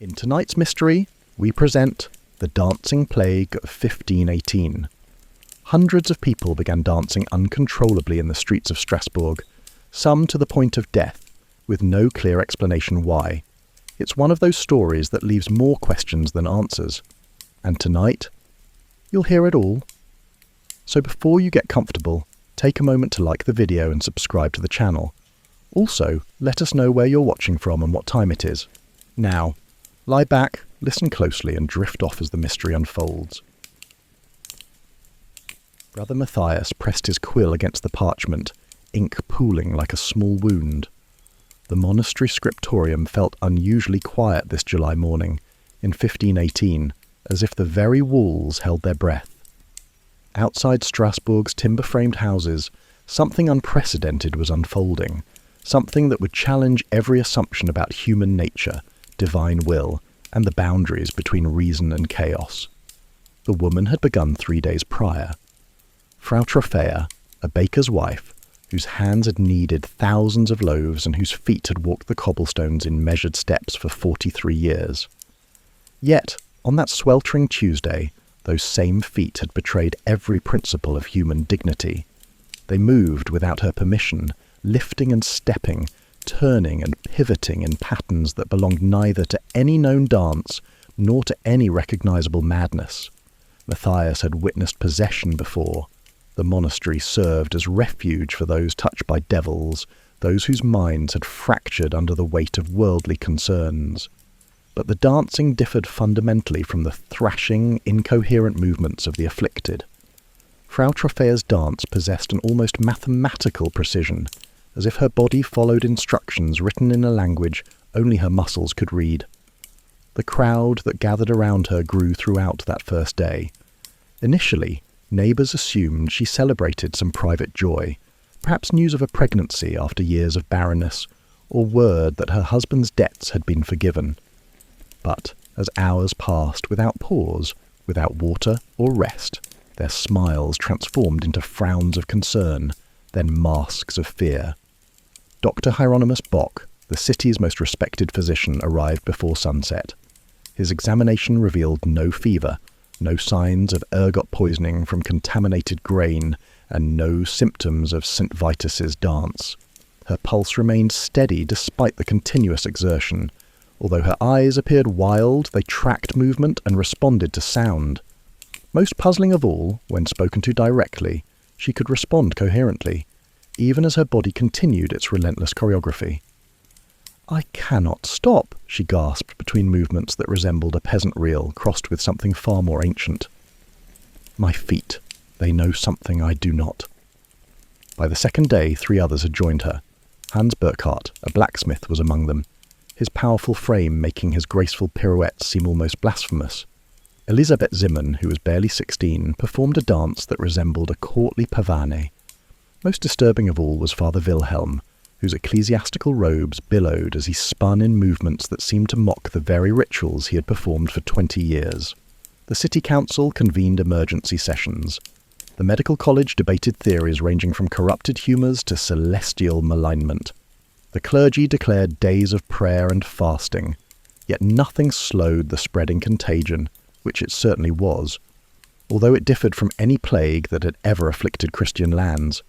In tonight's mystery, we present the dancing plague of 1518. Hundreds of people began dancing uncontrollably in the streets of Strasbourg, some to the point of death, with no clear explanation why. It's one of those stories that leaves more questions than answers. And tonight, you'll hear it all. So before you get comfortable, take a moment to like the video and subscribe to the channel. Also, let us know where you're watching from and what time it is. Now, lie back, listen closely, and drift off as the mystery unfolds. Brother Matthias pressed his quill against the parchment, ink pooling like a small wound. The monastery scriptorium felt unusually quiet this July morning, in 1518, as if the very walls held their breath. Outside Strasbourg's timber-framed houses, something unprecedented was unfolding, something that would challenge every assumption about human nature, divine will, and the boundaries between reason and chaos. The woman had begun 3 days prior. Frau Trophäa, a baker's wife, whose hands had kneaded thousands of loaves and whose feet had walked the cobblestones in measured steps for 43 years. Yet, on that sweltering Tuesday, those same feet had betrayed every principle of human dignity. They moved without her permission, lifting and stepping, turning and pivoting in patterns that belonged neither to any known dance nor to any recognizable madness. Matthias had witnessed possession before. The monastery served as refuge for those touched by devils, those whose minds had fractured under the weight of worldly concerns. But the dancing differed fundamentally from the thrashing, incoherent movements of the afflicted. Frau Trophäa's dance possessed an almost mathematical precision, as if her body followed instructions written in a language only her muscles could read. The crowd that gathered around her grew throughout that first day. Initially, neighbours assumed she celebrated some private joy, perhaps news of a pregnancy after years of barrenness, or word that her husband's debts had been forgiven. But as hours passed without pause, without water or rest, their smiles transformed into frowns of concern, then masks of fear. Dr. Hieronymus Bock, the city's most respected physician, arrived before sunset. His examination revealed no fever, no signs of ergot poisoning from contaminated grain, and no symptoms of St. Vitus's dance. Her pulse remained steady despite the continuous exertion. Although her eyes appeared wild, they tracked movement and responded to sound. Most puzzling of all, when spoken to directly, she could respond coherently, even as her body continued its relentless choreography. "I cannot stop," she gasped between movements that resembled a peasant reel crossed with something far more ancient. "My feet, they know something I do not." By the second day, 3 others had joined her. Hans Burkhardt, a blacksmith, was among them, his powerful frame making his graceful pirouettes seem almost blasphemous. Elisabeth Zimmern, who was barely 16, performed a dance that resembled a courtly pavane. Most disturbing of all was Father Wilhelm, whose ecclesiastical robes billowed as he spun in movements that seemed to mock the very rituals he had performed for 20 years. The city council convened emergency sessions. The medical college debated theories ranging from corrupted humours to celestial malignment. The clergy declared days of prayer and fasting, yet nothing slowed the spreading contagion, which it certainly was, although it differed from any plague that had ever afflicted Christian lands.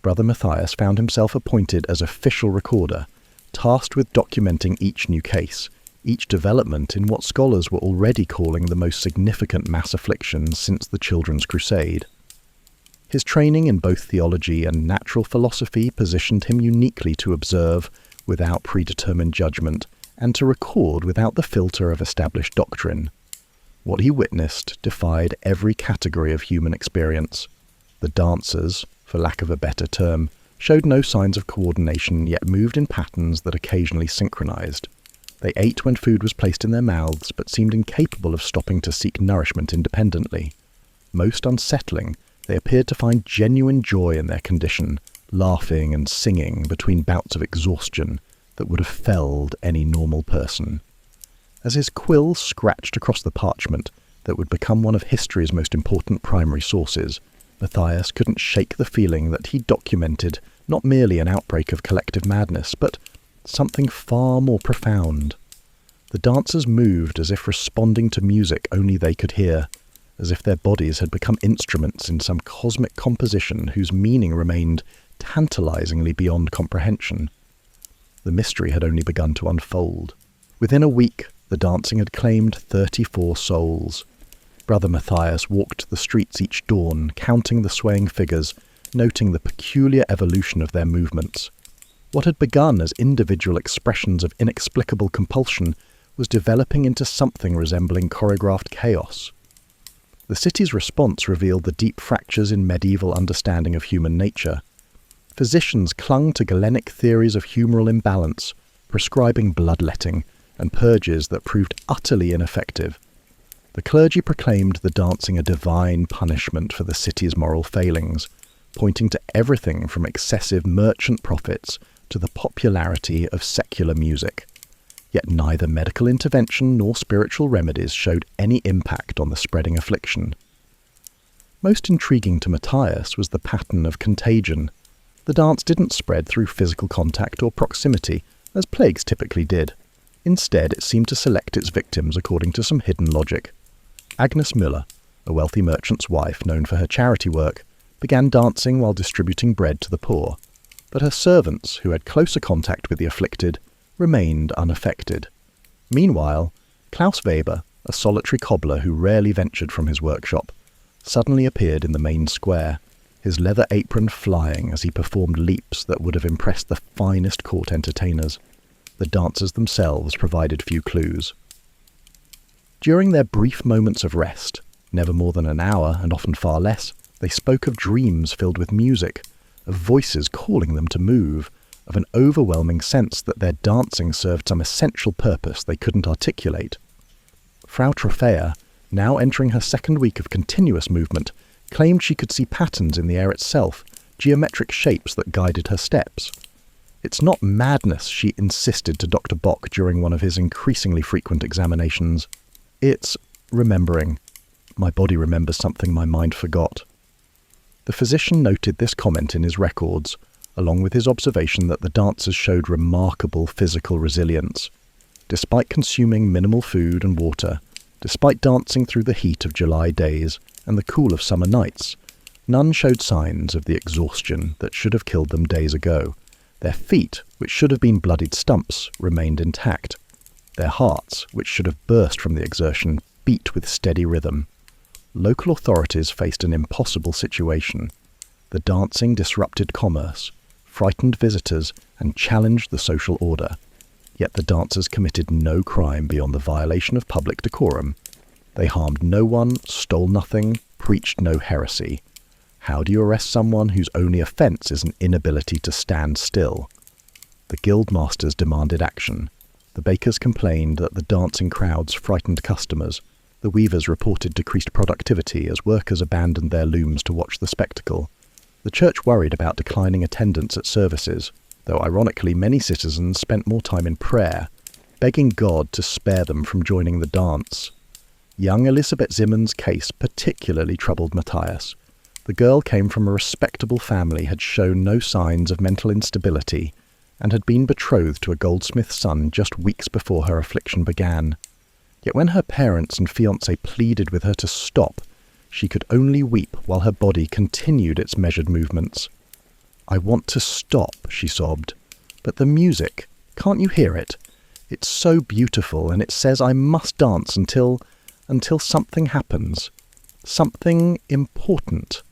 Brother Matthias found himself appointed as official recorder, tasked with documenting each new case, each development in what scholars were already calling the most significant mass affliction since the Children's Crusade. His training in both theology and natural philosophy positioned him uniquely to observe without predetermined judgment and to record without the filter of established doctrine. What he witnessed defied every category of human experience. The dancers, for lack of a better term, showed no signs of coordination, yet moved in patterns that occasionally synchronized. They ate when food was placed in their mouths, but seemed incapable of stopping to seek nourishment independently. Most unsettling, they appeared to find genuine joy in their condition, laughing and singing between bouts of exhaustion that would have felled any normal person. As his quill scratched across the parchment that would become one of history's most important primary sources, Matthias couldn't shake the feeling that he documented not merely an outbreak of collective madness, but something far more profound. The dancers moved as if responding to music only they could hear, as if their bodies had become instruments in some cosmic composition whose meaning remained tantalizingly beyond comprehension. The mystery had only begun to unfold. Within a week, the dancing had claimed 34 souls. Brother Matthias walked the streets each dawn, counting the swaying figures, noting the peculiar evolution of their movements. What had begun as individual expressions of inexplicable compulsion was developing into something resembling choreographed chaos. The city's response revealed the deep fractures in medieval understanding of human nature. Physicians clung to Galenic theories of humoral imbalance, prescribing bloodletting and purges that proved utterly ineffective. The clergy proclaimed the dancing a divine punishment for the city's moral failings, pointing to everything from excessive merchant profits to the popularity of secular music. Yet neither medical intervention nor spiritual remedies showed any impact on the spreading affliction. Most intriguing to Matthias was the pattern of contagion. The dance didn't spread through physical contact or proximity, as plagues typically did. Instead, it seemed to select its victims according to some hidden logic. Agnes Müller, a wealthy merchant's wife known for her charity work, began dancing while distributing bread to the poor, but her servants, who had closer contact with the afflicted, remained unaffected. Meanwhile, Klaus Weber, a solitary cobbler who rarely ventured from his workshop, suddenly appeared in the main square, his leather apron flying as he performed leaps that would have impressed the finest court entertainers. The dancers themselves provided few clues. During their brief moments of rest, never more than an hour and often far less, they spoke of dreams filled with music, of voices calling them to move, of an overwhelming sense that their dancing served some essential purpose they couldn't articulate. Frau Trophea, now entering her second week of continuous movement, claimed she could see patterns in the air itself, geometric shapes that guided her steps. "It's not madness," she insisted to Dr. Bock during one of his increasingly frequent examinations. "It's remembering. My body remembers something my mind forgot." The physician noted this comment in his records, along with his observation that the dancers showed remarkable physical resilience. Despite consuming minimal food and water, despite dancing through the heat of July days and the cool of summer nights, none showed signs of the exhaustion that should have killed them days ago. Their feet, which should have been bloodied stumps, remained intact. Their hearts, which should have burst from the exertion, beat with steady rhythm. Local authorities faced an impossible situation. The dancing disrupted commerce, frightened visitors, and challenged the social order. Yet the dancers committed no crime beyond the violation of public decorum. They harmed no one, stole nothing, preached no heresy. How do you arrest someone whose only offence is an inability to stand still? The guildmasters demanded action. The bakers complained that the dancing crowds frightened customers. The weavers reported decreased productivity as workers abandoned their looms to watch the spectacle. The church worried about declining attendance at services, though ironically many citizens spent more time in prayer, begging God to spare them from joining the dance. Young Elisabeth Zimmer's case particularly troubled Matthias. The girl came from a respectable family, had shown no signs of mental instability, and had been betrothed to a goldsmith's son just weeks before her affliction began. Yet when her parents and fiancé pleaded with her to stop, she could only weep while her body continued its measured movements. "I want to stop," she sobbed. "But the music, can't you hear it? It's so beautiful, and it says I must dance until something happens. Something important."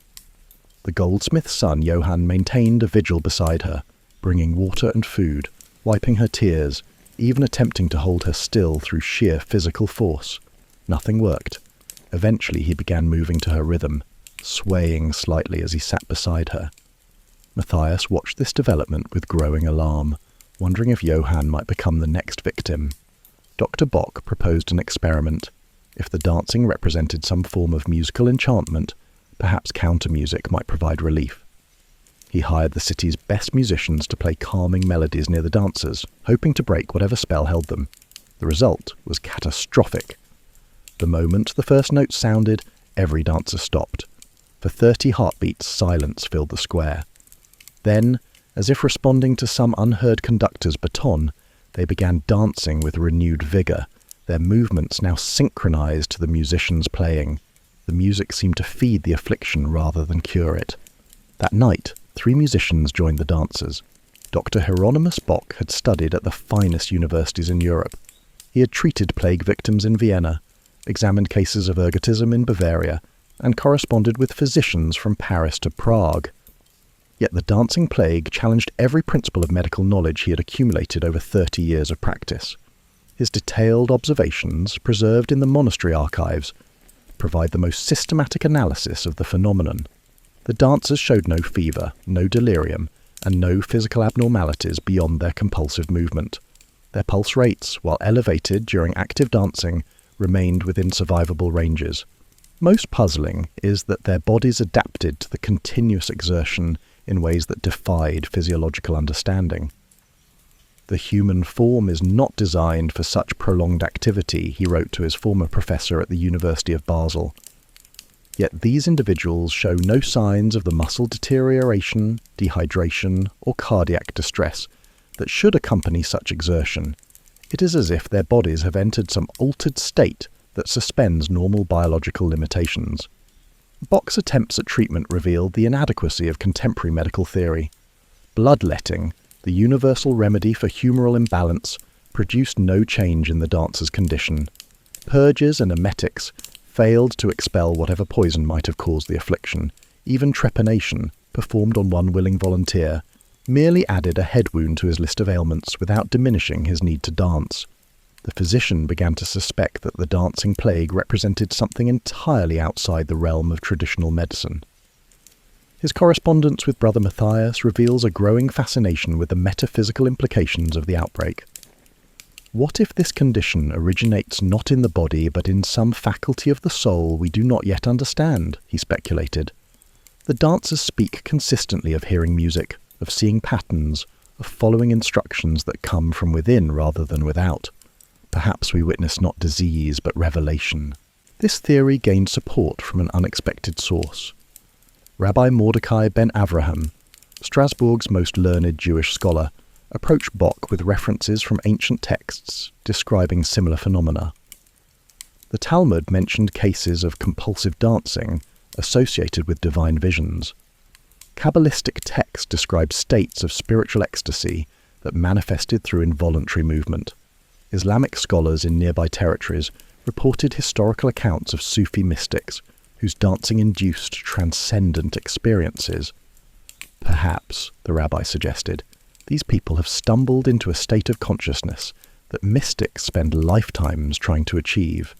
The goldsmith's son, Johann, maintained a vigil beside her, bringing water and food, wiping her tears, even attempting to hold her still through sheer physical force. Nothing worked. Eventually he began moving to her rhythm, swaying slightly as he sat beside her. Matthias watched this development with growing alarm, wondering if Johann might become the next victim. Dr. Bock proposed an experiment. If the dancing represented some form of musical enchantment, perhaps counter-music might provide relief. He hired the city's best musicians to play calming melodies near the dancers, hoping to break whatever spell held them. The result was catastrophic. The moment the first note sounded, every dancer stopped. For 30 heartbeats, silence filled the square. Then, as if responding to some unheard conductor's baton, They began dancing with renewed vigour, their movements now synchronized to the musicians playing. The music seemed to feed the affliction rather than cure it. That night, 3 musicians joined the dancers. Dr. Hieronymus Bock had studied at the finest universities in Europe. He had treated plague victims in Vienna, examined cases of ergotism in Bavaria, and corresponded with physicians from Paris to Prague. Yet the dancing plague challenged every principle of medical knowledge he had accumulated over 30 years of practice. His detailed observations, preserved in the monastery archives, provide the most systematic analysis of the phenomenon. The dancers showed no fever, no delirium, and no physical abnormalities beyond their compulsive movement. Their pulse rates, while elevated during active dancing, remained within survivable ranges. Most puzzling is that their bodies adapted to the continuous exertion in ways that defied physiological understanding. The human form is not designed for such prolonged activity, he wrote to his former professor at the University of Basel. Yet these individuals show no signs of the muscle deterioration, dehydration, or cardiac distress that should accompany such exertion. It is as if their bodies have entered some altered state that suspends normal biological limitations. Bock's attempts at treatment revealed the inadequacy of contemporary medical theory. Bloodletting, the universal remedy for humoral imbalance, produced no change in the dancer's condition. Purges and emetics failed to expel whatever poison might have caused the affliction. Even trepanation, performed on one willing volunteer, merely added a head wound to his list of ailments without diminishing his need to dance. The physician began to suspect that the dancing plague represented something entirely outside the realm of traditional medicine. His correspondence with Brother Matthias reveals a growing fascination with the metaphysical implications of the outbreak. What if this condition originates not in the body but in some faculty of the soul we do not yet understand, he speculated. The dancers speak consistently of hearing music, of seeing patterns, of following instructions that come from within rather than without. Perhaps we witness not disease but revelation. This theory gained support from an unexpected source. Rabbi Mordecai ben Avraham, Strasbourg's most learned Jewish scholar, approached Bock with references from ancient texts describing similar phenomena. The Talmud mentioned cases of compulsive dancing associated with divine visions. Kabbalistic texts describe states of spiritual ecstasy that manifested through involuntary movement. Islamic scholars in nearby territories reported historical accounts of Sufi mystics whose dancing induced transcendent experiences. Perhaps, the rabbi suggested, these people have stumbled into a state of consciousness that mystics spend lifetimes trying to achieve.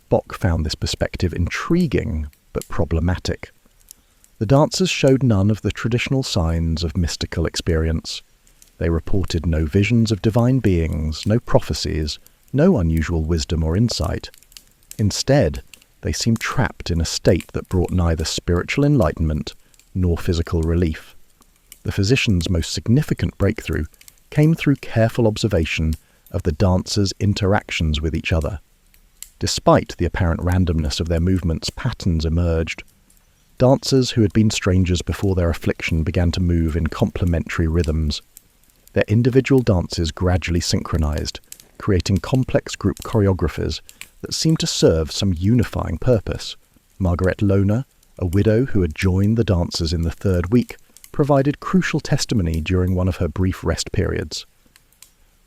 Bock found this perspective intriguing but problematic. The dancers showed none of the traditional signs of mystical experience. They reported no visions of divine beings, no prophecies, no unusual wisdom or insight. Instead, they seemed trapped in a state that brought neither spiritual enlightenment nor physical relief. The physician's most significant breakthrough came through careful observation of the dancers' interactions with each other. Despite the apparent randomness of their movements, patterns emerged. Dancers who had been strangers before their affliction began to move in complementary rhythms. Their individual dances gradually synchronized, creating complex group choreographies that seemed to serve some unifying purpose. Margaret Lohner, a widow who had joined the dancers in the 3rd week, provided crucial testimony during one of her brief rest periods.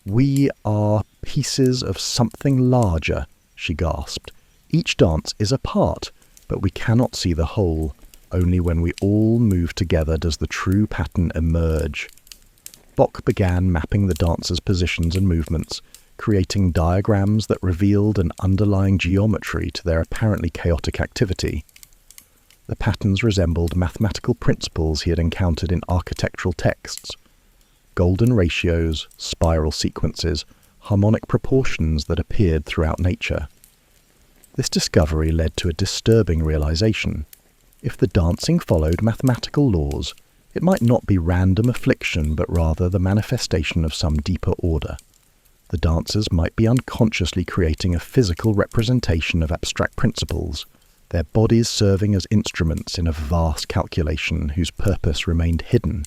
"We are pieces of something larger," she gasped. "Each dance is a part, but we cannot see the whole. Only when we all move together does the true pattern emerge." Bock began mapping the dancers' positions and movements, creating diagrams that revealed an underlying geometry to their apparently chaotic activity. The patterns resembled mathematical principles he had encountered in architectural texts. Golden ratios, spiral sequences, harmonic proportions that appeared throughout nature. This discovery led to a disturbing realization. If the dancing followed mathematical laws, it might not be random affliction but rather the manifestation of some deeper order. The dancers might be unconsciously creating a physical representation of abstract principles, their bodies serving as instruments in a vast calculation whose purpose remained hidden.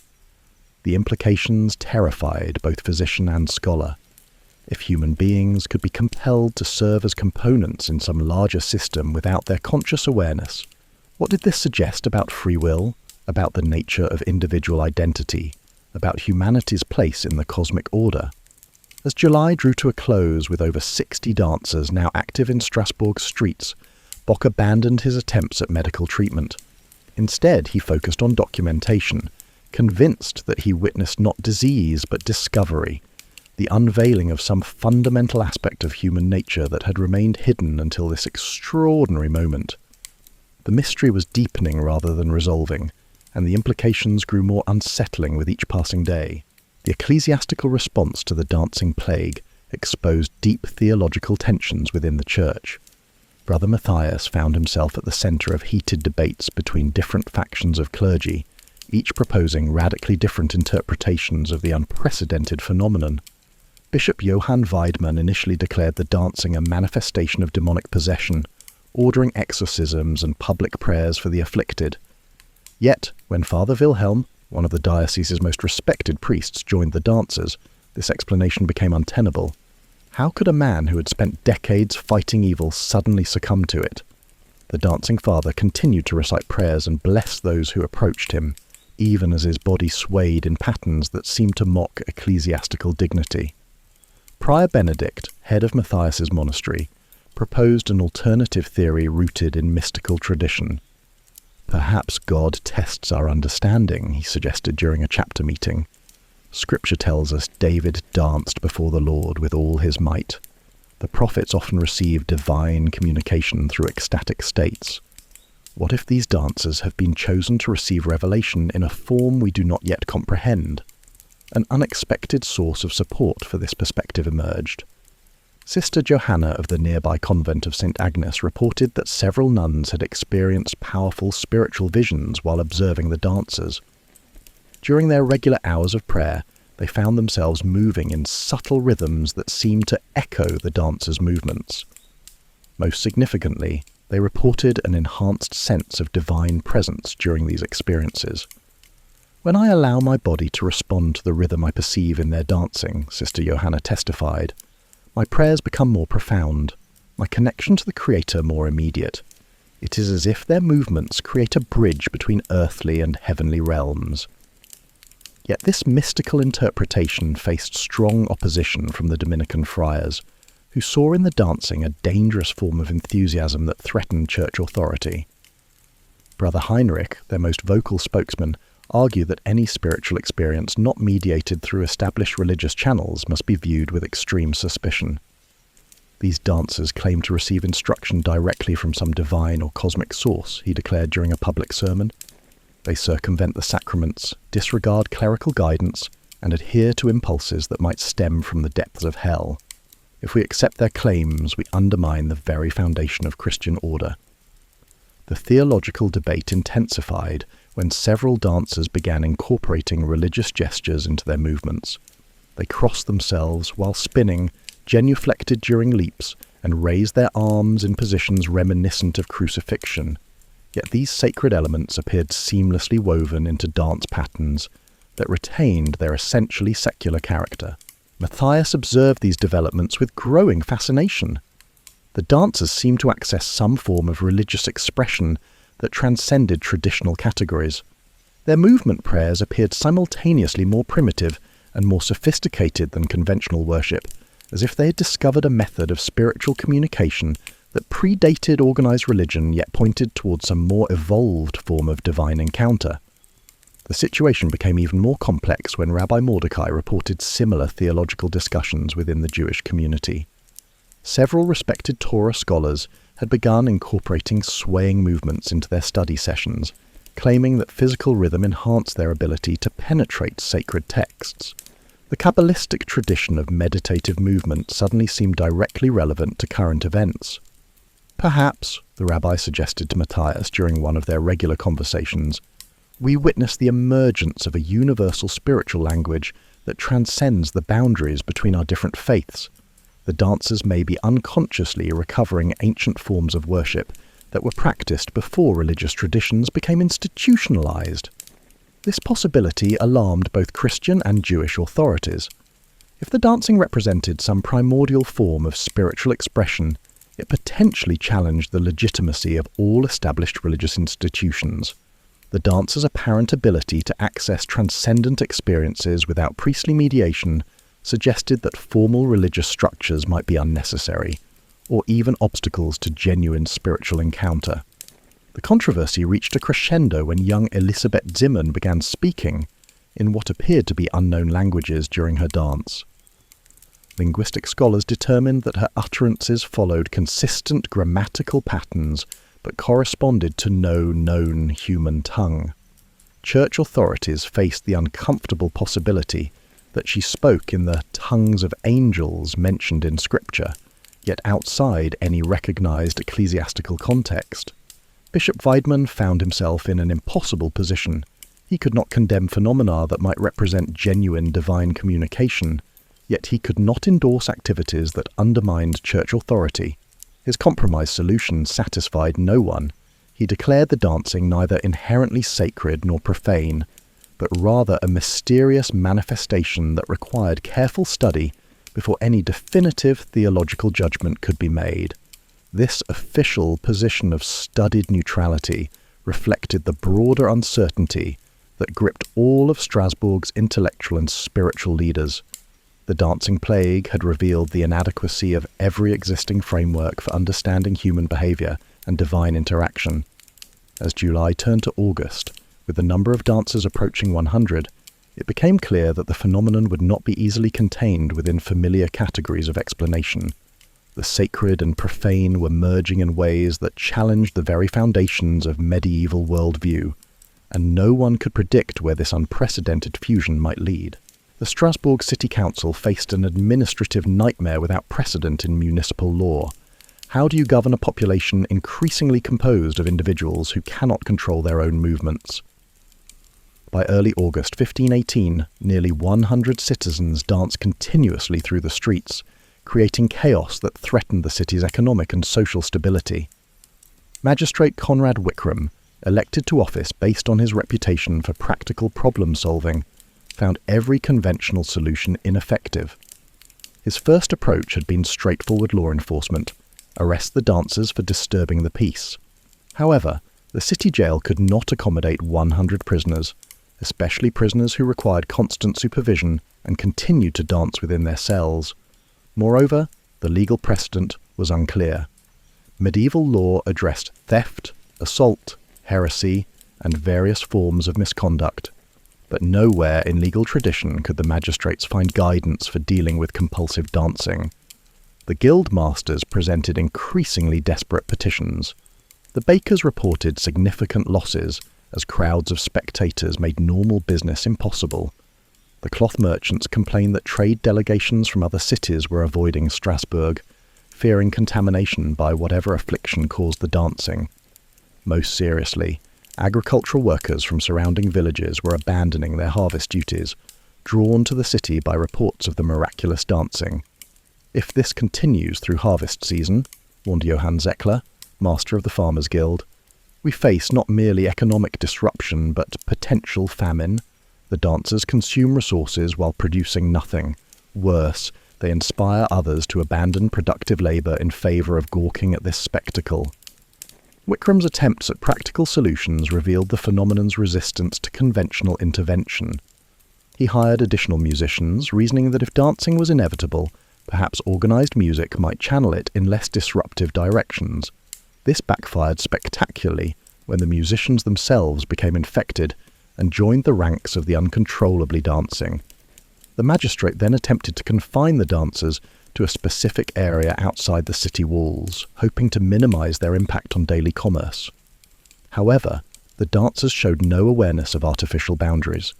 The implications terrified both physician and scholar. If human beings could be compelled to serve as components in some larger system without their conscious awareness, what did this suggest about free will, about the nature of individual identity, about humanity's place in the cosmic order? As July drew to a close with over 60 dancers now active in Strasbourg's streets, Bock abandoned his attempts at medical treatment. Instead, he focused on documentation, convinced that he witnessed not disease but discovery, the unveiling of some fundamental aspect of human nature that had remained hidden until this extraordinary moment. The mystery was deepening rather than resolving, and the implications grew more unsettling with each passing day. The ecclesiastical response to the dancing plague exposed deep theological tensions within the church. Brother Matthias found himself at the centre of heated debates between different factions of clergy, each proposing radically different interpretations of the unprecedented phenomenon. Bishop Johann Weidmann initially declared the dancing a manifestation of demonic possession, ordering exorcisms and public prayers for the afflicted. Yet, when Father Wilhelm, one of the diocese's most respected priests, joined the dancers, this explanation became untenable. How could a man who had spent decades fighting evil suddenly succumb to it? The dancing father continued to recite prayers and bless those who approached him, even as his body swayed in patterns that seemed to mock ecclesiastical dignity. Prior Benedict, head of Matthias's monastery, proposed an alternative theory rooted in mystical tradition. Perhaps God tests our understanding, he suggested during a chapter meeting. Scripture tells us David danced before the Lord with all his might. The prophets often receive divine communication through ecstatic states. What if these dancers have been chosen to receive revelation in a form we do not yet comprehend? An unexpected source of support for this perspective emerged. Sister Johanna of the nearby convent of St. Agnes reported that several nuns had experienced powerful spiritual visions while observing the dancers. During their regular hours of prayer, they found themselves moving in subtle rhythms that seemed to echo the dancers' movements. Most significantly, they reported an enhanced sense of divine presence during these experiences. When I allow my body to respond to the rhythm I perceive in their dancing, Sister Johanna testified, my prayers become more profound, my connection to the Creator more immediate. It is as if their movements create a bridge between earthly and heavenly realms. Yet this mystical interpretation faced strong opposition from the Dominican friars, who saw in the dancing a dangerous form of enthusiasm that threatened church authority. Brother Heinrich, their most vocal spokesman, argue that any spiritual experience not mediated through established religious channels must be viewed with extreme suspicion. These dancers claim to receive instruction directly from some divine or cosmic source, he declared during a public sermon. They circumvent the sacraments, disregard clerical guidance, and adhere to impulses that might stem from the depths of hell. If we accept their claims, we undermine the very foundation of Christian order. The theological debate intensified when several dancers began incorporating religious gestures into their movements. They crossed themselves while spinning, genuflected during leaps, and raised their arms in positions reminiscent of crucifixion. Yet these sacred elements appeared seamlessly woven into dance patterns that retained their essentially secular character. Matthias observed these developments with growing fascination. The dancers seemed to access some form of religious expression that transcended traditional categories. Their movement prayers appeared simultaneously more primitive and more sophisticated than conventional worship, as if they had discovered a method of spiritual communication that predated organized religion yet pointed towards some more evolved form of divine encounter. The situation became even more complex when Rabbi Mordecai reported similar theological discussions within the Jewish community. Several respected Torah scholars had begun incorporating swaying movements into their study sessions, claiming that physical rhythm enhanced their ability to penetrate sacred texts. The Kabbalistic tradition of meditative movement suddenly seemed directly relevant to current events. Perhaps, the rabbi suggested to Matthias during one of their regular conversations, we witness the emergence of a universal spiritual language that transcends the boundaries between our different faiths. The dancers may be unconsciously recovering ancient forms of worship that were practiced before religious traditions became institutionalized. This possibility alarmed both Christian and Jewish authorities. If the dancing represented some primordial form of spiritual expression, it potentially challenged the legitimacy of all established religious institutions. The dancer's apparent ability to access transcendent experiences without priestly mediation suggested that formal religious structures might be unnecessary, or even obstacles to genuine spiritual encounter. The controversy reached a crescendo when young Elisabeth Zimmern began speaking in what appeared to be unknown languages during her dance. Linguistic scholars determined that her utterances followed consistent grammatical patterns but corresponded to no known human tongue. Church authorities faced the uncomfortable possibility that she spoke in the tongues of angels mentioned in Scripture, yet outside any recognized ecclesiastical context. Bishop Weidmann found himself in an impossible position. He could not condemn phenomena that might represent genuine divine communication, yet he could not endorse activities that undermined church authority. His compromise solution satisfied no one. He declared the dancing neither inherently sacred nor profane, but rather a mysterious manifestation that required careful study before any definitive theological judgment could be made. This official position of studied neutrality reflected the broader uncertainty that gripped all of Strasbourg's intellectual and spiritual leaders. The dancing plague had revealed the inadequacy of every existing framework for understanding human behavior and divine interaction. As July turned to August, with the number of dancers approaching 100, it became clear that the phenomenon would not be easily contained within familiar categories of explanation. The sacred and profane were merging in ways that challenged the very foundations of medieval worldview, and no one could predict where this unprecedented fusion might lead. The Strasbourg City Council faced an administrative nightmare without precedent in municipal law. How do you govern a population increasingly composed of individuals who cannot control their own movements? By early August 1518, nearly 100 citizens danced continuously through the streets, creating chaos that threatened the city's economic and social stability. Magistrate Conrad Wickram, elected to office based on his reputation for practical problem-solving, found every conventional solution ineffective. His first approach had been straightforward law enforcement: arrest the dancers for disturbing the peace. However, the city jail could not accommodate 100 prisoners, especially prisoners who required constant supervision and continued to dance within their cells. Moreover, the legal precedent was unclear. Medieval law addressed theft, assault, heresy, and various forms of misconduct, but nowhere in legal tradition could the magistrates find guidance for dealing with compulsive dancing. The guild masters presented increasingly desperate petitions. The bakers reported significant losses as crowds of spectators made normal business impossible. The cloth merchants complained that trade delegations from other cities were avoiding Strasbourg, fearing contamination by whatever affliction caused the dancing. Most seriously, agricultural workers from surrounding villages were abandoning their harvest duties, drawn to the city by reports of the miraculous dancing. If this continues through harvest season, warned Johann Zeckler, master of the Farmers' Guild, we face not merely economic disruption but potential famine. The dancers consume resources while producing nothing. Worse, they inspire others to abandon productive labour in favour of gawking at this spectacle. Wickram's attempts at practical solutions revealed the phenomenon's resistance to conventional intervention. He hired additional musicians, reasoning that if dancing was inevitable, perhaps organised music might channel it in less disruptive directions. This backfired spectacularly when the musicians themselves became infected and joined the ranks of the uncontrollably dancing. The magistrate then attempted to confine the dancers to a specific area outside the city walls, hoping to minimise their impact on daily commerce. However, the dancers showed no awareness of artificial boundaries.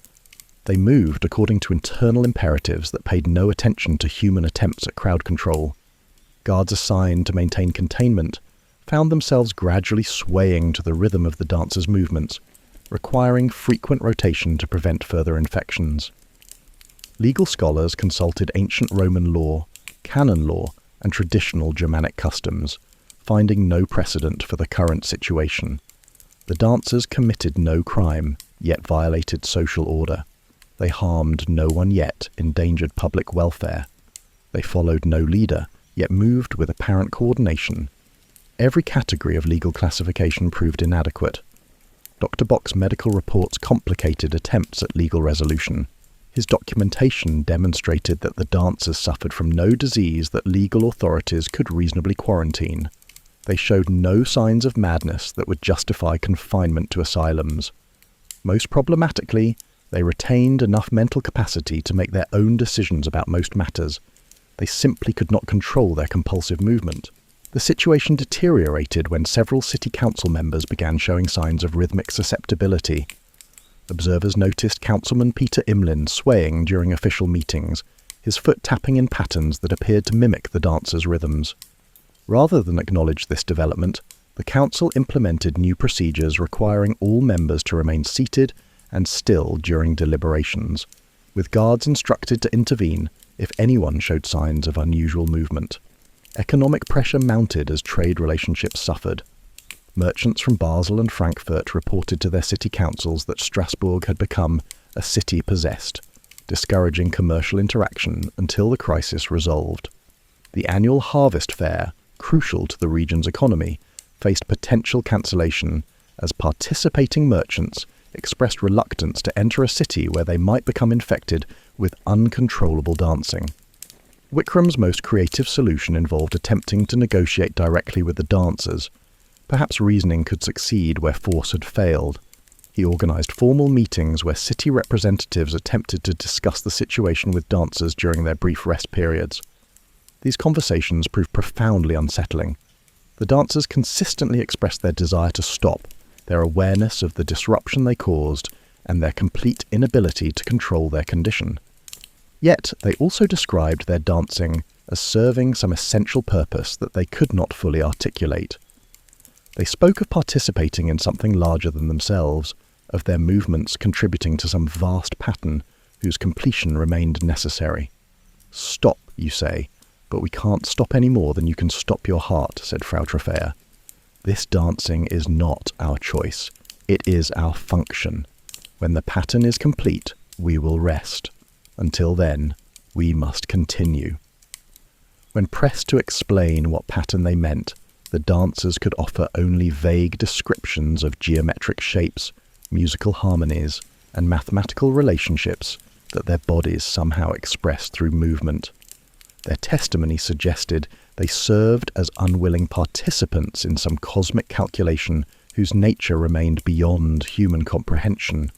They moved according to internal imperatives that paid no attention to human attempts at crowd control. Guards assigned to maintain containment found themselves gradually swaying to the rhythm of the dancers' movements, requiring frequent rotation to prevent further infections. Legal scholars consulted ancient Roman law, canon law, and traditional Germanic customs, finding no precedent for the current situation. The dancers committed no crime, yet violated social order. They harmed no one yet endangered public welfare. They followed no leader, yet moved with apparent coordination. Every category of legal classification proved inadequate. Dr. Bock's medical reports complicated attempts at legal resolution. His documentation demonstrated that the dancers suffered from no disease that legal authorities could reasonably quarantine. They showed no signs of madness that would justify confinement to asylums. Most problematically, they retained enough mental capacity to make their own decisions about most matters. They simply could not control their compulsive movement. The situation deteriorated when several city council members began showing signs of rhythmic susceptibility. Observers noticed Councilman Peter Imlin swaying during official meetings, his foot tapping in patterns that appeared to mimic the dancers' rhythms. Rather than acknowledge this development, the council implemented new procedures requiring all members to remain seated and still during deliberations, with guards instructed to intervene if anyone showed signs of unusual movement. Economic pressure mounted as trade relationships suffered. Merchants from Basel and Frankfurt reported to their city councils that Strasbourg had become a city possessed, discouraging commercial interaction until the crisis resolved. The annual harvest fair, crucial to the region's economy, faced potential cancellation as participating merchants expressed reluctance to enter a city where they might become infected with uncontrollable dancing. Wickrum's most creative solution involved attempting to negotiate directly with the dancers. Perhaps reasoning could succeed where force had failed. He organised formal meetings where city representatives attempted to discuss the situation with dancers during their brief rest periods. These conversations proved profoundly unsettling. The dancers consistently expressed their desire to stop, their awareness of the disruption they caused, and their complete inability to control their condition. Yet they also described their dancing as serving some essential purpose that they could not fully articulate. They spoke of participating in something larger than themselves, of their movements contributing to some vast pattern whose completion remained necessary. "Stop," you say, "but we can't stop any more than you can stop your heart," said Frau Trofea. "This dancing is not our choice. It is our function. When the pattern is complete, we will rest. Until then, we must continue." When pressed to explain what pattern they meant, the dancers could offer only vague descriptions of geometric shapes, musical harmonies, and mathematical relationships that their bodies somehow expressed through movement. Their testimony suggested they served as unwilling participants in some cosmic calculation whose nature remained beyond human comprehension.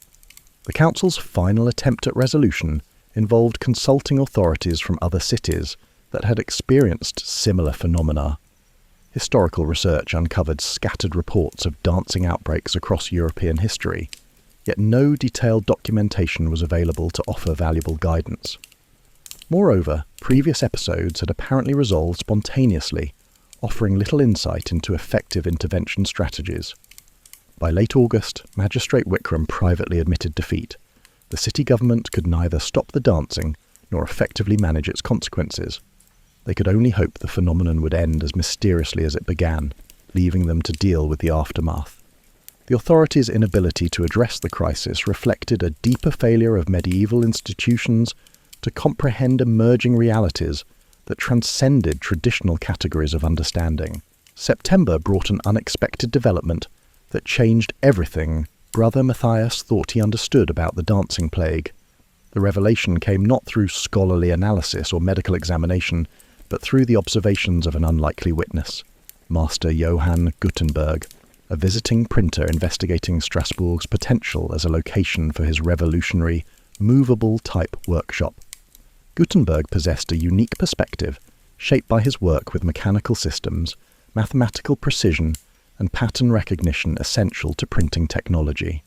The council's final attempt at resolution involved consulting authorities from other cities that had experienced similar phenomena. Historical research uncovered scattered reports of dancing outbreaks across European history, yet no detailed documentation was available to offer valuable guidance. Moreover, previous episodes had apparently resolved spontaneously, offering little insight into effective intervention strategies. By late August, Magistrate Wickram privately admitted defeat. The city government could neither stop the dancing nor effectively manage its consequences. They could only hope the phenomenon would end as mysteriously as it began, leaving them to deal with the aftermath. The authorities' inability to address the crisis reflected a deeper failure of medieval institutions to comprehend emerging realities that transcended traditional categories of understanding. September brought an unexpected development that changed everything Brother Matthias thought he understood about the dancing plague. The revelation came not through scholarly analysis or medical examination, but through the observations of an unlikely witness, Master Johann Gutenberg, a visiting printer investigating Strasbourg's potential as a location for his revolutionary, movable type workshop. Gutenberg possessed a unique perspective, shaped by his work with mechanical systems, mathematical precision, and pattern recognition essential to printing technology.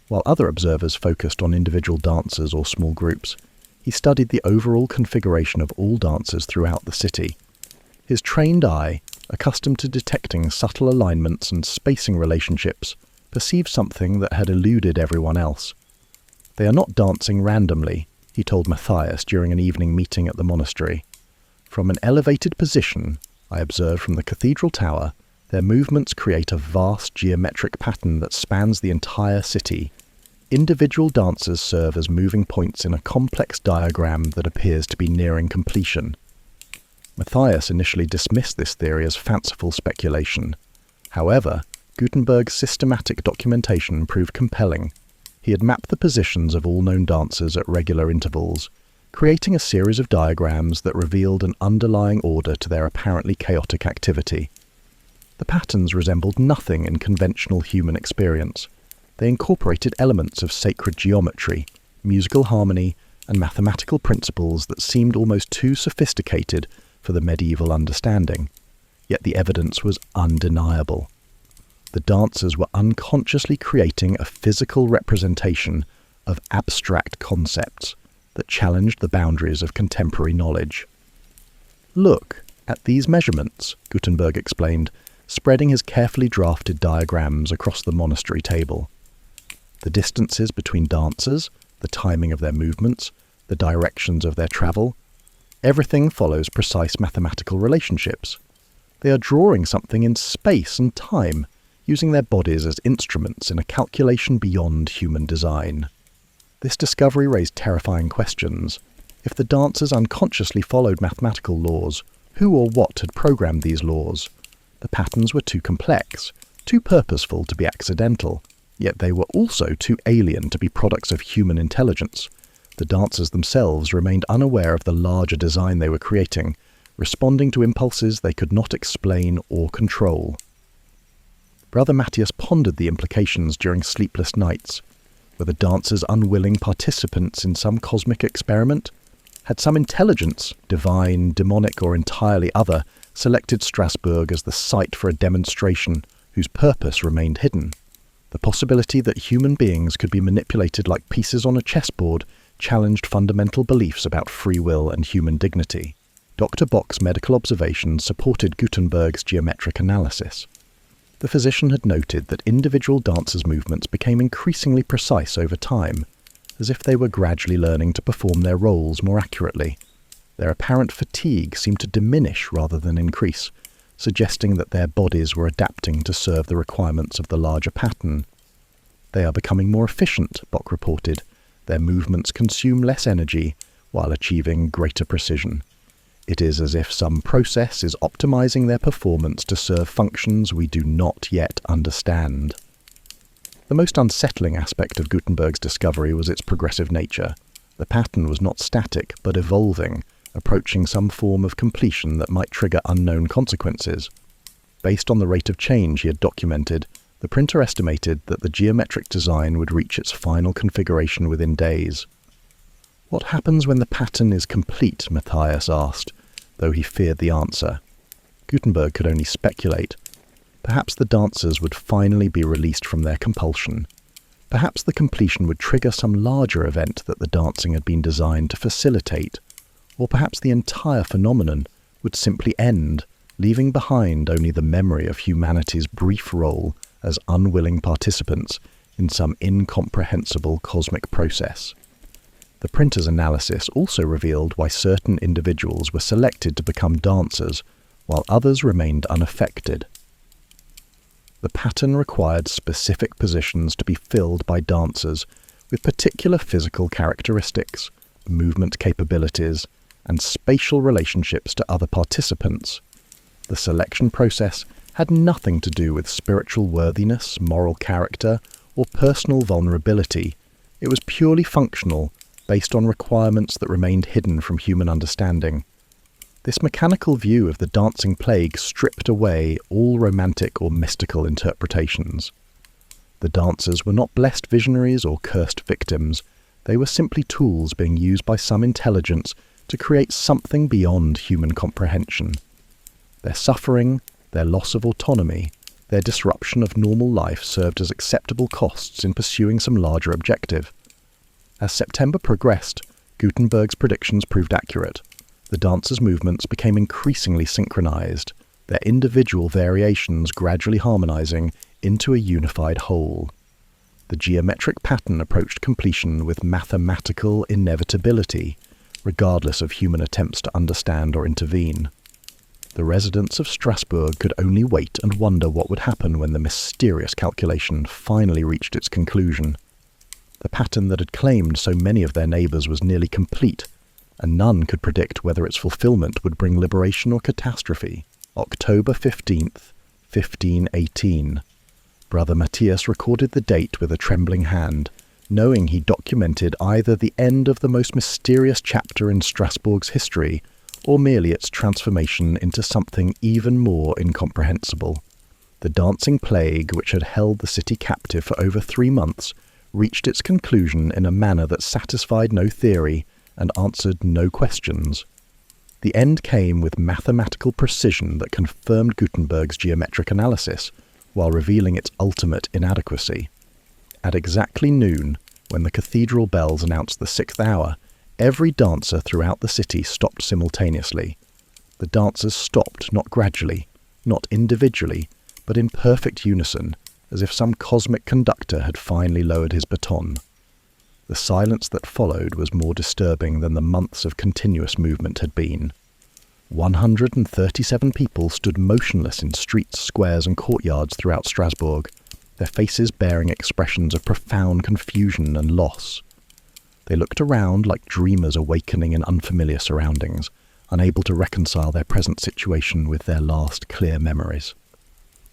While other observers focused on individual dancers or small groups, he studied the overall configuration of all dancers throughout the city. His trained eye, accustomed to detecting subtle alignments and spacing relationships, perceived something that had eluded everyone else. "They are not dancing randomly," he told Matthias during an evening meeting at the monastery. "From an elevated position, I observed from the cathedral tower, their movements create a vast geometric pattern that spans the entire city. Individual dancers serve as moving points in a complex diagram that appears to be nearing completion. Matthias initially dismissed this theory as fanciful speculation. However, Gutenberg's systematic documentation proved compelling. He had mapped the positions of all known dancers at regular intervals, creating a series of diagrams that revealed an underlying order to their apparently chaotic activity. The patterns resembled nothing in conventional human experience. They incorporated elements of sacred geometry, musical harmony, and mathematical principles that seemed almost too sophisticated for the medieval understanding. Yet the evidence was undeniable. The dancers were unconsciously creating a physical representation of abstract concepts that challenged the boundaries of contemporary knowledge. "Look at these measurements," Gutenberg explained, spreading his carefully drafted diagrams across the monastery table. The distances between dancers, the timing of their movements, the directions of their travel, everything follows precise mathematical relationships. They are drawing something in space and time, using their bodies as instruments in a calculation beyond human design. This discovery raised terrifying questions. If the dancers unconsciously followed mathematical laws, who or what had programmed these laws? The patterns were too complex, too purposeful to be accidental, yet they were also too alien to be products of human intelligence. The dancers themselves remained unaware of the larger design they were creating, responding to impulses they could not explain or control. Brother Matthias pondered the implications during sleepless nights. Were the dancers unwilling participants in some cosmic experiment? Had some intelligence, divine, demonic, or entirely other, selected Strasbourg as the site for a demonstration whose purpose remained hidden? The possibility that human beings could be manipulated like pieces on a chessboard challenged fundamental beliefs about free will and human dignity. Dr. Bock's medical observations supported Gutenberg's geometric analysis. The physician had noted that individual dancers' movements became increasingly precise over time, as if they were gradually learning to perform their roles more accurately. Their apparent fatigue seemed to diminish rather than increase, suggesting that their bodies were adapting to serve the requirements of the larger pattern. "They are becoming more efficient," Bock reported. "Their movements consume less energy while achieving greater precision. It is as if some process is optimizing their performance to serve functions we do not yet understand." The most unsettling aspect of Gutenberg's discovery was its progressive nature. The pattern was not static, but evolving, approaching some form of completion that might trigger unknown consequences. Based on the rate of change he had documented, the printer estimated that the geometric design would reach its final configuration within days. "What happens when the pattern is complete?" Matthias asked, though he feared the answer. Gutenberg could only speculate. Perhaps the dancers would finally be released from their compulsion. Perhaps the completion would trigger some larger event that the dancing had been designed to facilitate. Or perhaps the entire phenomenon would simply end, leaving behind only the memory of humanity's brief role as unwilling participants in some incomprehensible cosmic process. The printer's analysis also revealed why certain individuals were selected to become dancers, while others remained unaffected. The pattern required specific positions to be filled by dancers with particular physical characteristics, movement capabilities, and spatial relationships to other participants. The selection process had nothing to do with spiritual worthiness, moral character, or personal vulnerability. It was purely functional, based on requirements that remained hidden from human understanding. This mechanical view of the dancing plague stripped away all romantic or mystical interpretations. The dancers were not blessed visionaries or cursed victims. They were simply tools being used by some intelligence to create something beyond human comprehension. Their suffering, their loss of autonomy, their disruption of normal life served as acceptable costs in pursuing some larger objective. As September progressed, Gutenberg's predictions proved accurate. The dancers' movements became increasingly synchronized, their individual variations gradually harmonizing into a unified whole. The geometric pattern approached completion with mathematical inevitability, regardless of human attempts to understand or intervene. The residents of Strasbourg could only wait and wonder what would happen when the mysterious calculation finally reached its conclusion. The pattern that had claimed so many of their neighbours was nearly complete, and none could predict whether its fulfilment would bring liberation or catastrophe. October 15th, 1518. Brother Matthias recorded the date with a trembling hand, knowing he documented either the end of the most mysterious chapter in Strasbourg's history, or merely its transformation into something even more incomprehensible. The dancing plague, which had held the city captive for over 3 months, reached its conclusion in a manner that satisfied no theory and answered no questions. The end came with mathematical precision that confirmed Gutenberg's geometric analysis, while revealing its ultimate inadequacy. At exactly noon, when the cathedral bells announced the 6th hour, every dancer throughout the city stopped simultaneously. The dancers stopped not gradually, not individually, but in perfect unison, as if some cosmic conductor had finally lowered his baton. The silence that followed was more disturbing than the months of continuous movement had been. 137 people stood motionless in streets, squares, and courtyards throughout Strasbourg, their faces bearing expressions of profound confusion and loss. They looked around like dreamers awakening in unfamiliar surroundings, unable to reconcile their present situation with their last clear memories.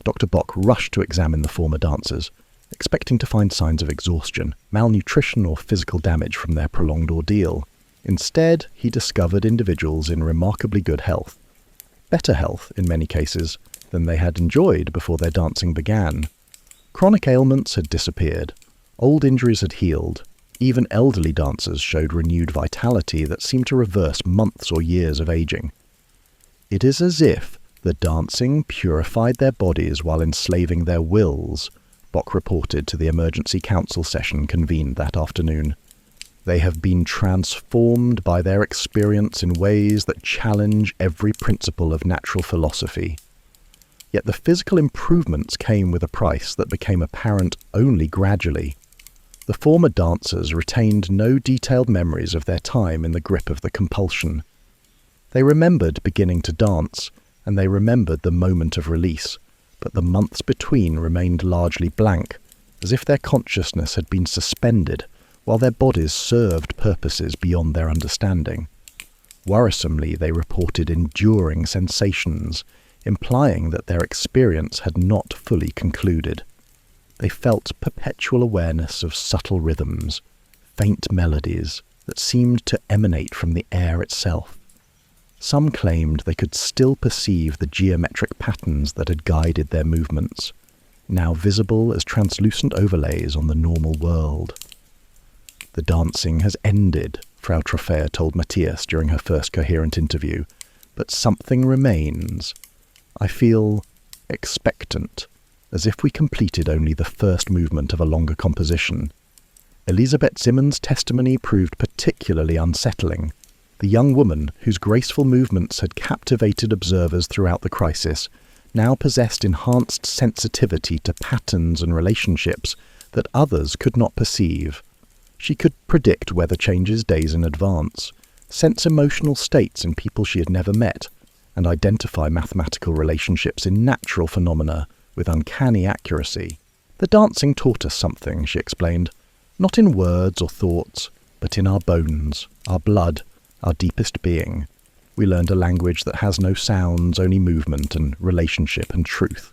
Dr. Bock rushed to examine the former dancers, expecting to find signs of exhaustion, malnutrition, or physical damage from their prolonged ordeal. Instead, he discovered individuals in remarkably good health. Better health, in many cases, than they had enjoyed before their dancing began. Chronic ailments had disappeared. Old injuries had healed. Even elderly dancers showed renewed vitality that seemed to reverse months or years of aging. It is as if the dancing purified their bodies while enslaving their wills, Bock reported to the emergency council session convened that afternoon. They have been transformed by their experience in ways that challenge every principle of natural philosophy. Yet the physical improvements came with a price that became apparent only gradually. The former dancers retained no detailed memories of their time in the grip of the compulsion. They remembered beginning to dance, and they remembered the moment of release, but the months between remained largely blank, as if their consciousness had been suspended while their bodies served purposes beyond their understanding. Worrisomely, they reported enduring sensations, implying that their experience had not fully concluded. They felt perpetual awareness of subtle rhythms, faint melodies that seemed to emanate from the air itself. Some claimed they could still perceive the geometric patterns that had guided their movements, now visible as translucent overlays on the normal world. "The dancing has ended," Frau Troffea told Matthias during her first coherent interview, "but something remains. I feel expectant, as if we completed only the first movement of a longer composition." Elisabeth Simmons' testimony proved particularly unsettling. The young woman, whose graceful movements had captivated observers throughout the crisis, now possessed enhanced sensitivity to patterns and relationships that others could not perceive. She could predict weather changes days in advance, sense emotional states in people she had never met, and identify mathematical relationships in natural phenomena with uncanny accuracy. "The dancing taught us something," she explained, "not in words or thoughts, but in our bones, our blood, our deepest being. We learned a language that has no sounds, only movement and relationship and truth."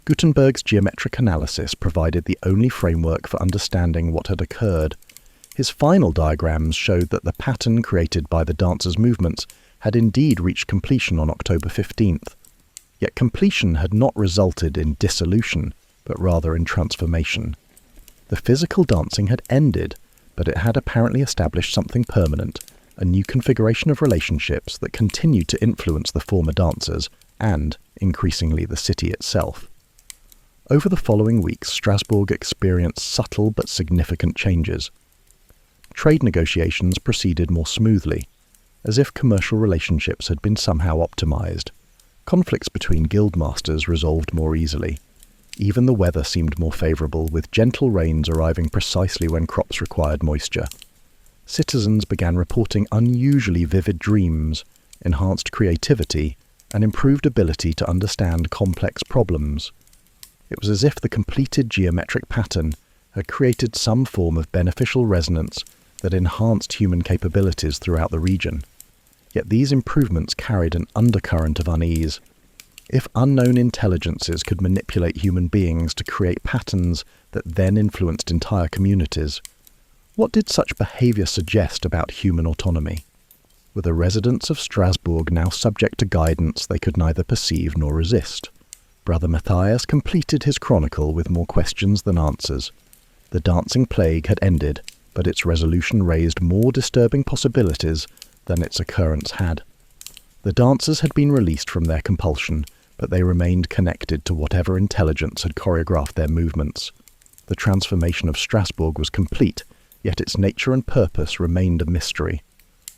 Gutenberg's geometric analysis provided the only framework for understanding what had occurred. His final diagrams showed that the pattern created by the dancers' movements had indeed reached completion on October 15th. Yet completion had not resulted in dissolution, but rather in transformation. The physical dancing had ended, but it had apparently established something permanent, a new configuration of relationships that continued to influence the former dancers and, increasingly, the city itself. Over the following weeks, Strasbourg experienced subtle but significant changes. Trade negotiations proceeded more smoothly, as if commercial relationships had been somehow optimized. Conflicts between guildmasters resolved more easily. Even the weather seemed more favorable, with gentle rains arriving precisely when crops required moisture. Citizens began reporting unusually vivid dreams, enhanced creativity, and improved ability to understand complex problems. It was as if the completed geometric pattern had created some form of beneficial resonance that enhanced human capabilities throughout the region. Yet these improvements carried an undercurrent of unease. If unknown intelligences could manipulate human beings to create patterns that then influenced entire communities, what did such behaviour suggest about human autonomy? Were the residents of Strasbourg now subject to guidance they could neither perceive nor resist? Brother Matthias completed his chronicle with more questions than answers. The dancing plague had ended, but its resolution raised more disturbing possibilities than its occurrence had. The dancers had been released from their compulsion, but they remained connected to whatever intelligence had choreographed their movements. The transformation of Strasbourg was complete, yet its nature and purpose remained a mystery.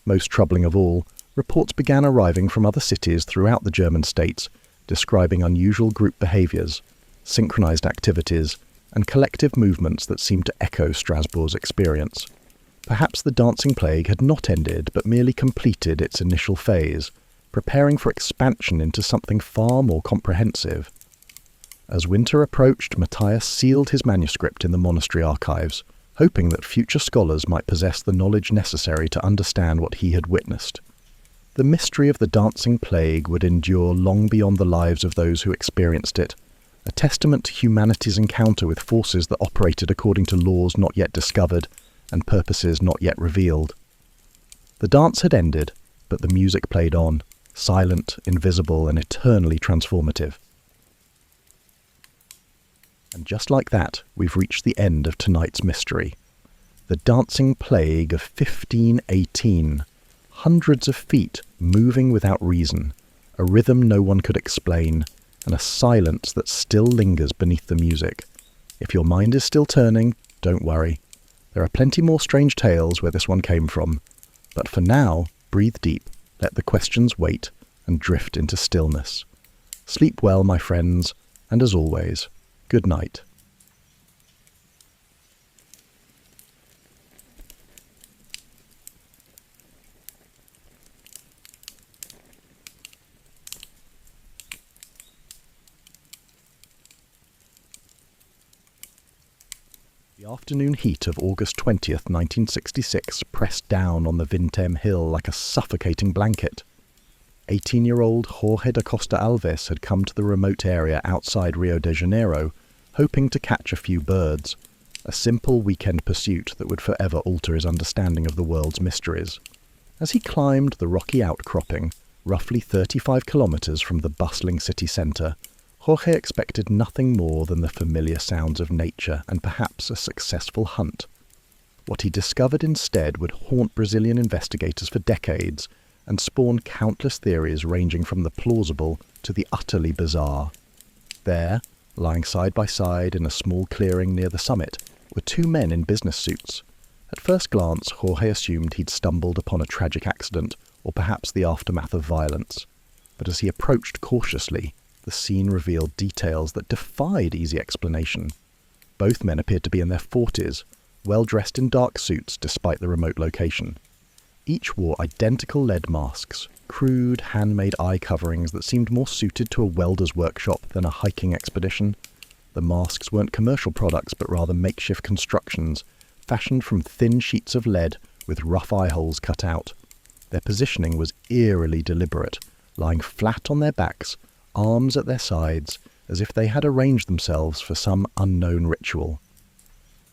Most troubling of all, reports began arriving from other cities throughout the German states, describing unusual group behaviours, synchronized activities, and collective movements that seemed to echo Strasbourg's experience. Perhaps the dancing plague had not ended, but merely completed its initial phase, preparing for expansion into something far more comprehensive. As winter approached, Matthias sealed his manuscript in the monastery archives, hoping that future scholars might possess the knowledge necessary to understand what he had witnessed. The mystery of the dancing plague would endure long beyond the lives of those who experienced it, a testament to humanity's encounter with forces that operated according to laws not yet discovered and purposes not yet revealed. The dance had ended, but the music played on, silent, invisible, and eternally transformative. And just like that, we've reached the end of tonight's mystery. The dancing plague of 1518. Hundreds of feet moving without reason, a rhythm no one could explain, and a silence that still lingers beneath the music. If your mind is still turning, don't worry. There are plenty more strange tales where this one came from. But for now, breathe deep, let the questions wait, and drift into stillness. Sleep well, my friends, and as always, good night. The afternoon heat of August 20th, 1966 pressed down on the Vintem hill like a suffocating blanket. 18-year-old Jorge da Costa Alves had come to the remote area outside Rio de Janeiro, hoping to catch a few birds, a simple weekend pursuit that would forever alter his understanding of the world's mysteries. As he climbed the rocky outcropping, roughly 35 kilometres from the bustling city centre, Jorge expected nothing more than the familiar sounds of nature and perhaps a successful hunt. What he discovered instead would haunt Brazilian investigators for decades and spawn countless theories ranging from the plausible to the utterly bizarre. There, lying side by side in a small clearing near the summit, were two men in business suits. At first glance, Jorge assumed he'd stumbled upon a tragic accident or perhaps the aftermath of violence. But as he approached cautiously, the scene revealed details that defied easy explanation. Both men appeared to be in their 40s, well dressed in dark suits despite the remote location. Each wore identical lead masks, crude, handmade eye coverings that seemed more suited to a welder's workshop than a hiking expedition. The masks weren't commercial products, but rather makeshift constructions, fashioned from thin sheets of lead with rough eye holes cut out. Their positioning was eerily deliberate, lying flat on their backs, arms at their sides, as if they had arranged themselves for some unknown ritual.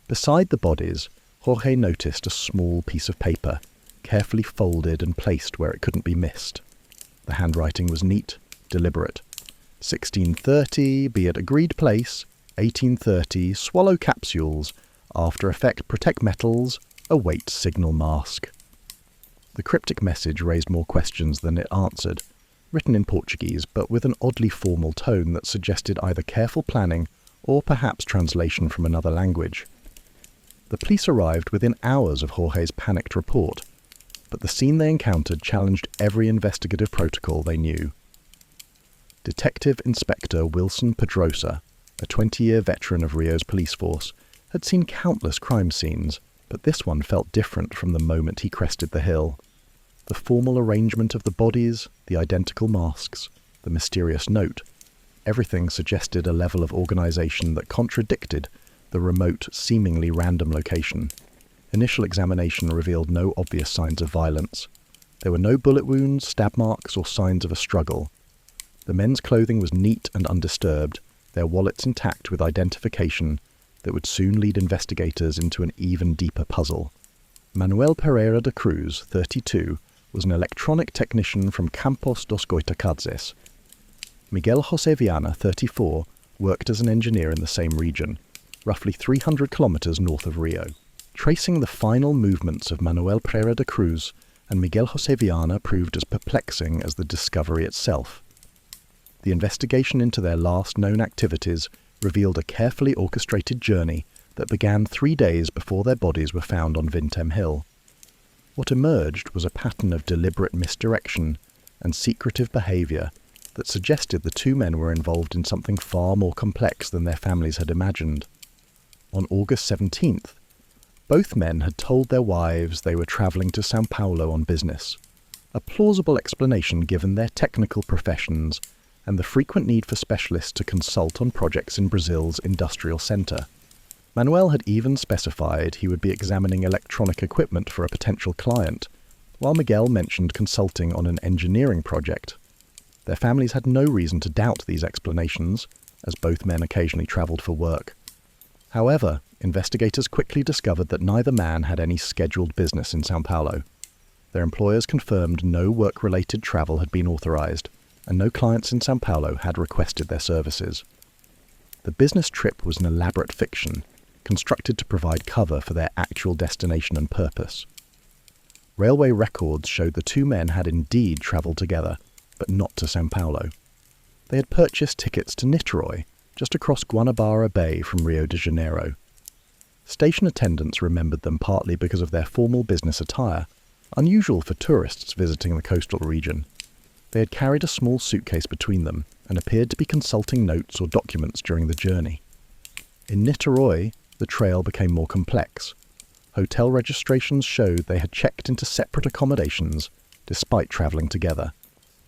Beside the bodies, Jorge noticed a small piece of paper, carefully folded and placed where it couldn't be missed. The handwriting was neat, deliberate. 1630, be at agreed place. 1830, swallow capsules. After effect, protect metals. Await signal mask. The cryptic message raised more questions than it answered, written in Portuguese, but with an oddly formal tone that suggested either careful planning or perhaps translation from another language. The police arrived within hours of Jorge's panicked report, but the scene they encountered challenged every investigative protocol they knew. Detective Inspector Wilson Pedrosa, a 20-year veteran of Rio's police force, had seen countless crime scenes, but this one felt different from the moment he crested the hill. The formal arrangement of the bodies, the identical masks, the mysterious note, everything suggested a level of organisation that contradicted the remote, seemingly random location. Initial examination revealed no obvious signs of violence. There were no bullet wounds, stab marks, or signs of a struggle. The men's clothing was neat and undisturbed, their wallets intact with identification that would soon lead investigators into an even deeper puzzle. Manuel Pereira de Cruz, 32, was an electronic technician from Campos dos Goitacazes. Miguel José Viana, 34, worked as an engineer in the same region, roughly 300 kilometers north of Rio. Tracing the final movements of Manuel Pereira de Cruz and Miguel José Viana proved as perplexing as the discovery itself. The investigation into their last known activities revealed a carefully orchestrated journey that began 3 days before their bodies were found on Vintem Hill. What emerged was a pattern of deliberate misdirection and secretive behaviour that suggested the two men were involved in something far more complex than their families had imagined. On August 17th, both men had told their wives they were travelling to São Paulo on business, a plausible explanation given their technical professions and the frequent need for specialists to consult on projects in Brazil's industrial centre. Manuel had even specified he would be examining electronic equipment for a potential client, while Miguel mentioned consulting on an engineering project. Their families had no reason to doubt these explanations, as both men occasionally travelled for work. However, investigators quickly discovered that neither man had any scheduled business in São Paulo. Their employers confirmed no work-related travel had been authorised, and no clients in São Paulo had requested their services. The business trip was an elaborate fiction, constructed to provide cover for their actual destination and purpose. Railway records showed the two men had indeed travelled together, but not to São Paulo. They had purchased tickets to Niterói, just across Guanabara Bay from Rio de Janeiro. Station attendants remembered them partly because of their formal business attire, unusual for tourists visiting the coastal region. They had carried a small suitcase between them and appeared to be consulting notes or documents during the journey. In Niterói, the trail became more complex. Hotel registrations showed they had checked into separate accommodations despite travelling together,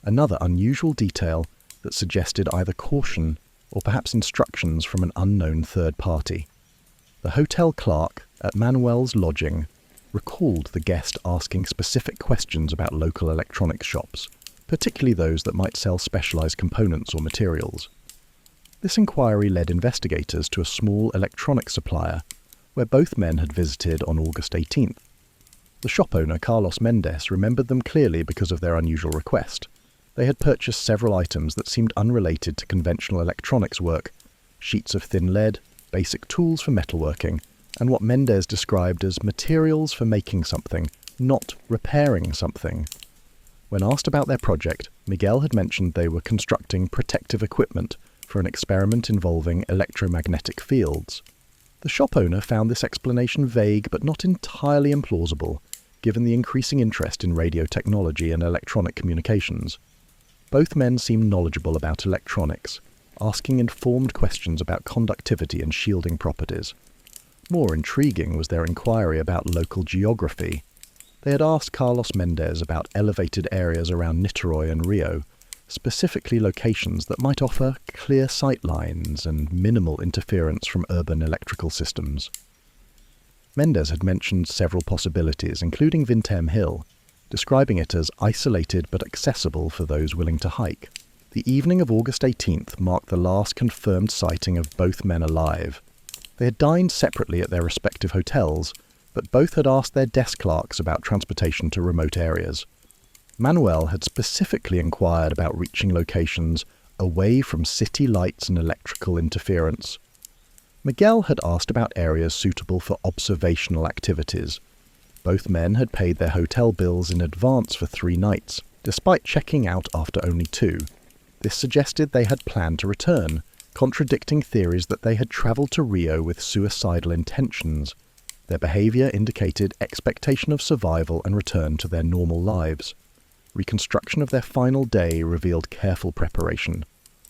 another unusual detail that suggested either caution or perhaps instructions from an unknown third party. The hotel clerk at Manuel's lodging recalled the guest asking specific questions about local electronics shops, particularly those that might sell specialised components or materials. This inquiry led investigators to a small electronics supplier where both men had visited on August 18th. The shop owner, Carlos Mendes, remembered them clearly because of their unusual request. They had purchased several items that seemed unrelated to conventional electronics work: sheets of thin lead, basic tools for metalworking, and what Mendes described as materials for making something, not repairing something. When asked about their project, Miguel had mentioned they were constructing protective equipment for an experiment involving electromagnetic fields. The shop owner found this explanation vague but not entirely implausible, given the increasing interest in radio technology and electronic communications. Both men seemed knowledgeable about electronics, asking informed questions about conductivity and shielding properties. More intriguing was their inquiry about local geography. They had asked Carlos Mendes about elevated areas around Niterói and Rio, specifically locations that might offer clear sight lines and minimal interference from urban electrical systems. Mendes had mentioned several possibilities, including Vintem Hill, describing it as isolated but accessible for those willing to hike. The evening of August 18th marked the last confirmed sighting of both men alive. They had dined separately at their respective hotels, but both had asked their desk clerks about transportation to remote areas. Manuel had specifically inquired about reaching locations away from city lights and electrical interference. Miguel had asked about areas suitable for observational activities. Both men had paid their hotel bills in advance for 3 nights, despite checking out after only 2. This suggested they had planned to return, contradicting theories that they had travelled to Rio with suicidal intentions. Their behaviour indicated expectation of survival and return to their normal lives. Reconstruction of their final day revealed careful preparation.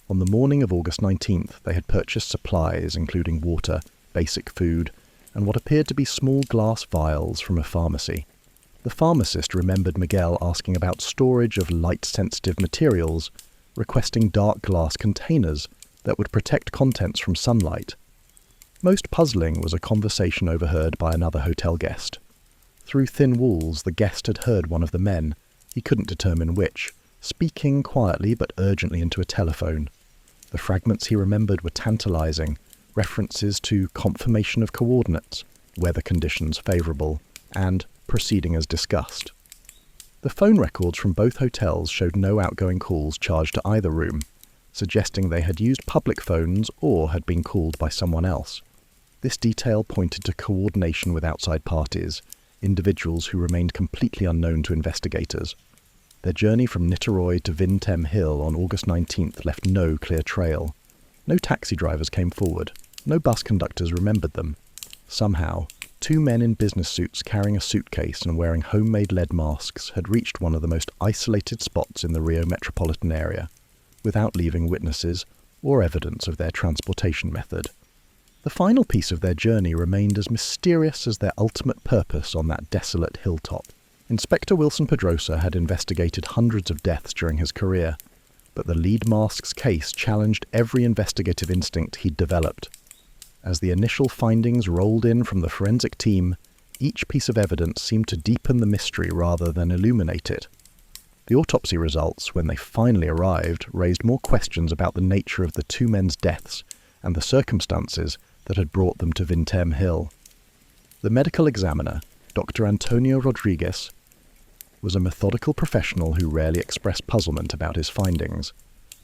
On the morning of August 19th, they had purchased supplies including water, basic food, and what appeared to be small glass vials from a pharmacy. The pharmacist remembered Miguel asking about storage of light-sensitive materials, requesting dark glass containers that would protect contents from sunlight. Most puzzling was a conversation overheard by another hotel guest. Through thin walls, the guest had heard one of the men, he couldn't determine which, speaking quietly but urgently into a telephone. The fragments he remembered were tantalizing, references to confirmation of coordinates, weather conditions favourable, and proceeding as discussed. The phone records from both hotels showed no outgoing calls charged to either room, suggesting they had used public phones or had been called by someone else. This detail pointed to coordination with outside parties, individuals who remained completely unknown to investigators. Their journey from Niterói to Vintem Hill on August 19th left no clear trail. No taxi drivers came forward. No bus conductors remembered them. Somehow, two men in business suits carrying a suitcase and wearing homemade lead masks had reached one of the most isolated spots in the Rio metropolitan area, without leaving witnesses or evidence of their transportation method. The final piece of their journey remained as mysterious as their ultimate purpose on that desolate hilltop. Inspector Wilson Pedrosa had investigated hundreds of deaths during his career, but the lead mask's case challenged every investigative instinct he'd developed. As the initial findings rolled in from the forensic team, each piece of evidence seemed to deepen the mystery rather than illuminate it. The autopsy results, when they finally arrived, raised more questions about the nature of the two men's deaths and the circumstances that had brought them to Vintem Hill. The medical examiner, Dr. Antonio Rodriguez, was a methodical professional who rarely expressed puzzlement about his findings,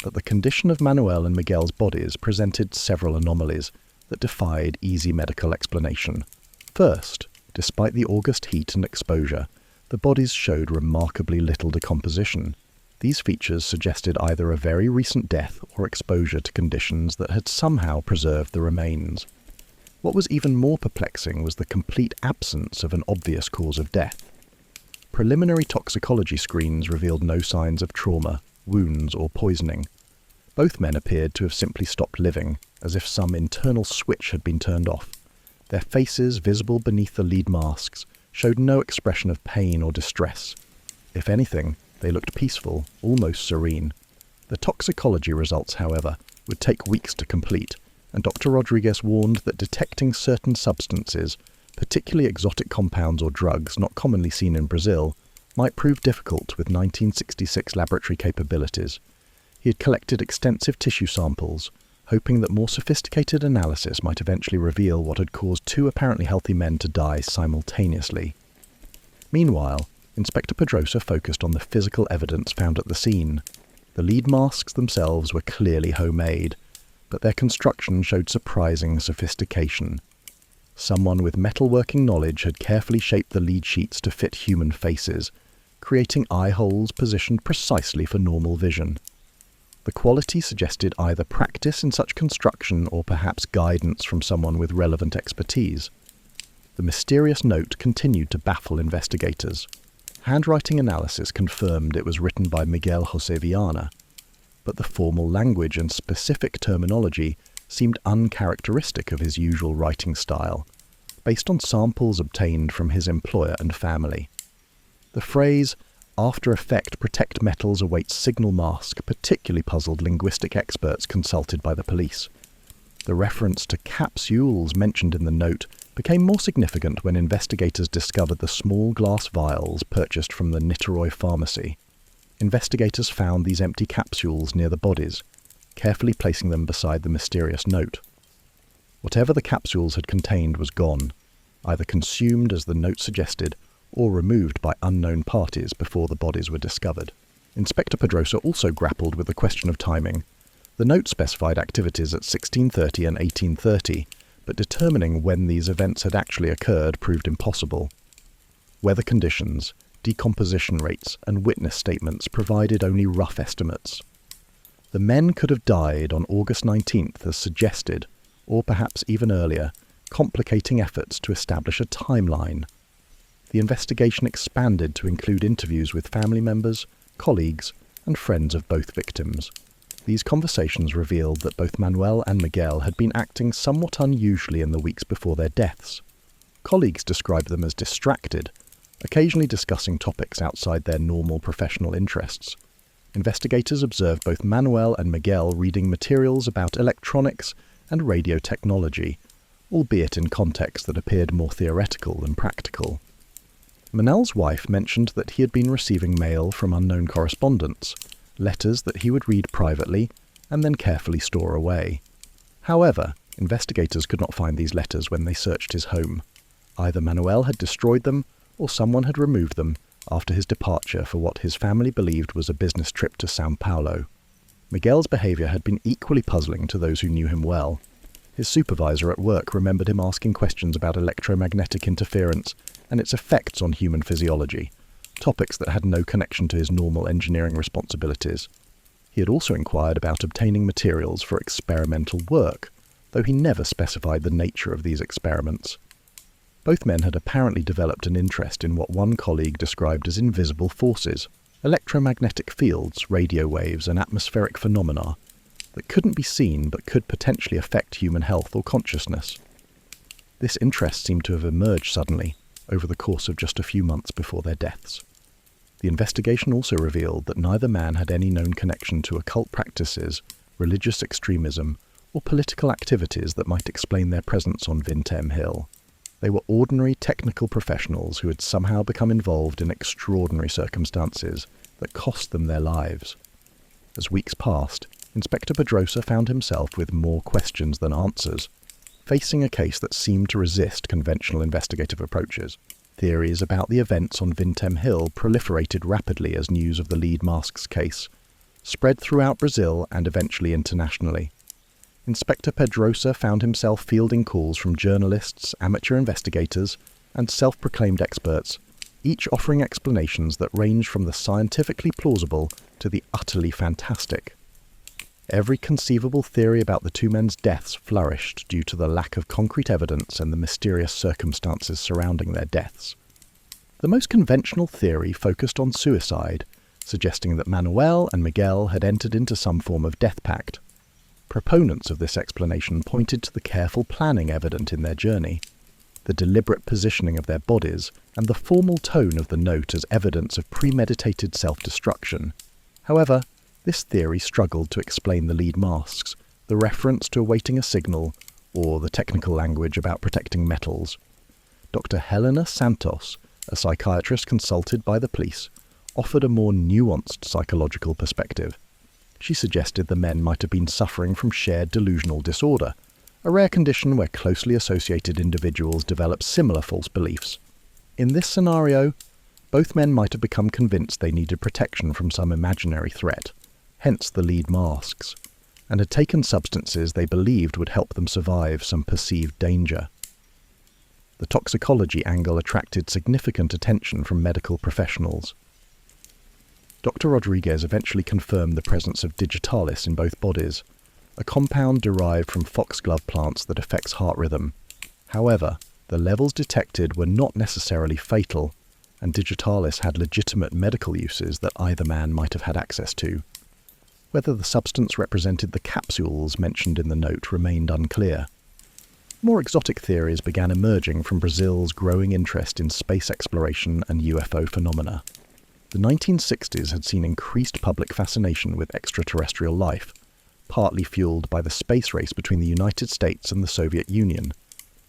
but the condition of Manuel and Miguel's bodies presented several anomalies that defied easy medical explanation. First, despite the August heat and exposure, the bodies showed remarkably little decomposition. These features suggested either a very recent death or exposure to conditions that had somehow preserved the remains. What was even more perplexing was the complete absence of an obvious cause of death. Preliminary toxicology screens revealed no signs of trauma, wounds, or poisoning. Both men appeared to have simply stopped living, as if some internal switch had been turned off. Their faces, visible beneath the lead masks, showed no expression of pain or distress. If anything, they looked peaceful, almost serene. The toxicology results, however, would take weeks to complete, and Dr. Rodriguez warned that detecting certain substances, particularly exotic compounds or drugs not commonly seen in Brazil, might prove difficult with 1966 laboratory capabilities. He had collected extensive tissue samples, hoping that more sophisticated analysis might eventually reveal what had caused two apparently healthy men to die simultaneously. Meanwhile, Inspector Pedrosa focused on the physical evidence found at the scene. The lead masks themselves were clearly homemade, but their construction showed surprising sophistication. Someone with metalworking knowledge had carefully shaped the lead sheets to fit human faces, creating eye holes positioned precisely for normal vision. The quality suggested either practice in such construction or perhaps guidance from someone with relevant expertise. The mysterious note continued to baffle investigators. Handwriting analysis confirmed it was written by Miguel José Viana, but the formal language and specific terminology seemed uncharacteristic of his usual writing style, based on samples obtained from his employer and family. The phrase, "after effect protect metals awaits signal mask," particularly puzzled linguistic experts consulted by the police. The reference to capsules mentioned in the note became more significant when investigators discovered the small glass vials purchased from the Niterói pharmacy. Investigators found these empty capsules near the bodies, carefully placing them beside the mysterious note. Whatever the capsules had contained was gone, either consumed as the note suggested, or removed by unknown parties before the bodies were discovered. Inspector Pedrosa also grappled with the question of timing. The note specified activities at 1630 and 1830, but determining when these events had actually occurred proved impossible. Weather conditions, decomposition rates, and witness statements provided only rough estimates. The men could have died on August 19th as suggested, or perhaps even earlier, complicating efforts to establish a timeline. The investigation expanded to include interviews with family members, colleagues, and friends of both victims. These conversations revealed that both Manuel and Miguel had been acting somewhat unusually in the weeks before their deaths. Colleagues described them as distracted, occasionally discussing topics outside their normal professional interests. Investigators observed both Manuel and Miguel reading materials about electronics and radio technology, albeit in contexts that appeared more theoretical than practical. Manel's wife mentioned that he had been receiving mail from unknown correspondents, letters that he would read privately and then carefully store away. However, investigators could not find these letters when they searched his home. Either Manuel had destroyed them or someone had removed them after his departure for what his family believed was a business trip to São Paulo. Miguel's behaviour had been equally puzzling to those who knew him well. His supervisor at work remembered him asking questions about electromagnetic interference and its effects on human physiology, topics that had no connection to his normal engineering responsibilities. He had also inquired about obtaining materials for experimental work, though he never specified the nature of these experiments. Both men had apparently developed an interest in what one colleague described as invisible forces, electromagnetic fields, radio waves, and atmospheric phenomena that couldn't be seen but could potentially affect human health or consciousness. This interest seemed to have emerged suddenly, over the course of just a few months before their deaths. The investigation also revealed that neither man had any known connection to occult practices, religious extremism, or political activities that might explain their presence on Vintem Hill. They were ordinary technical professionals who had somehow become involved in extraordinary circumstances that cost them their lives. As weeks passed, Inspector Pedrosa found himself with more questions than answers, facing a case that seemed to resist conventional investigative approaches. Theories about the events on Vintem Hill proliferated rapidly as news of the lead masks case spread throughout Brazil and eventually internationally. Inspector Pedrosa found himself fielding calls from journalists, amateur investigators, and self-proclaimed experts, each offering explanations that ranged from the scientifically plausible to the utterly fantastic. Every conceivable theory about the two men's deaths flourished due to the lack of concrete evidence and the mysterious circumstances surrounding their deaths. The most conventional theory focused on suicide, suggesting that Manuel and Miguel had entered into some form of death pact. Proponents of this explanation pointed to the careful planning evident in their journey, the deliberate positioning of their bodies, and the formal tone of the note as evidence of premeditated self-destruction. However, this theory struggled to explain the lead masks, the reference to awaiting a signal, or the technical language about protecting metals. Dr. Helena Santos, a psychiatrist consulted by the police, offered a more nuanced psychological perspective. She suggested the men might have been suffering from shared delusional disorder, a rare condition where closely associated individuals develop similar false beliefs. In this scenario, both men might have become convinced they needed protection from some imaginary threat, hence the lead masks, and had taken substances they believed would help them survive some perceived danger. The toxicology angle attracted significant attention from medical professionals. Dr. Rodriguez eventually confirmed the presence of digitalis in both bodies, a compound derived from foxglove plants that affects heart rhythm. However, the levels detected were not necessarily fatal, and digitalis had legitimate medical uses that either man might have had access to. Whether the substance represented the capsules mentioned in the note remained unclear. More exotic theories began emerging from Brazil's growing interest in space exploration and UFO phenomena. The 1960s had seen increased public fascination with extraterrestrial life, partly fueled by the space race between the United States and the Soviet Union.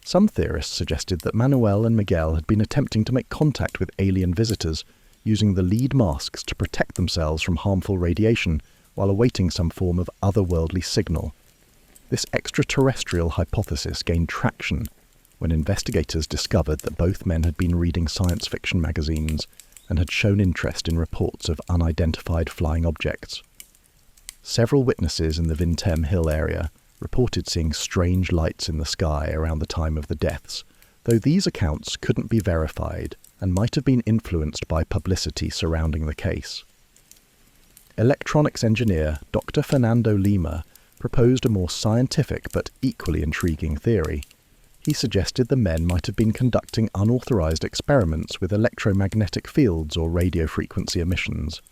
Some theorists suggested that Manuel and Miguel had been attempting to make contact with alien visitors, using the lead masks to protect themselves from harmful radiation while awaiting some form of otherworldly signal. This extraterrestrial hypothesis gained traction when investigators discovered that both men had been reading science fiction magazines and had shown interest in reports of unidentified flying objects. Several witnesses in the Vintem Hill area reported seeing strange lights in the sky around the time of the deaths, though these accounts couldn't be verified and might have been influenced by publicity surrounding the case. Electronics engineer Dr. Fernando Lima proposed a more scientific but equally intriguing theory. He suggested the men might have been conducting unauthorized experiments with electromagnetic fields or radio frequency emissions.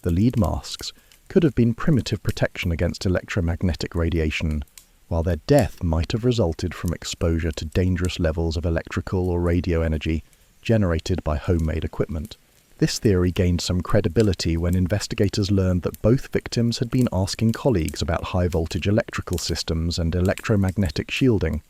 The lead masks could have been primitive protection against electromagnetic radiation, while their death might have resulted from exposure to dangerous levels of electrical or radio energy generated by homemade equipment. This theory gained some credibility when investigators learned that both victims had been asking colleagues about high-voltage electrical systems and electromagnetic shielding.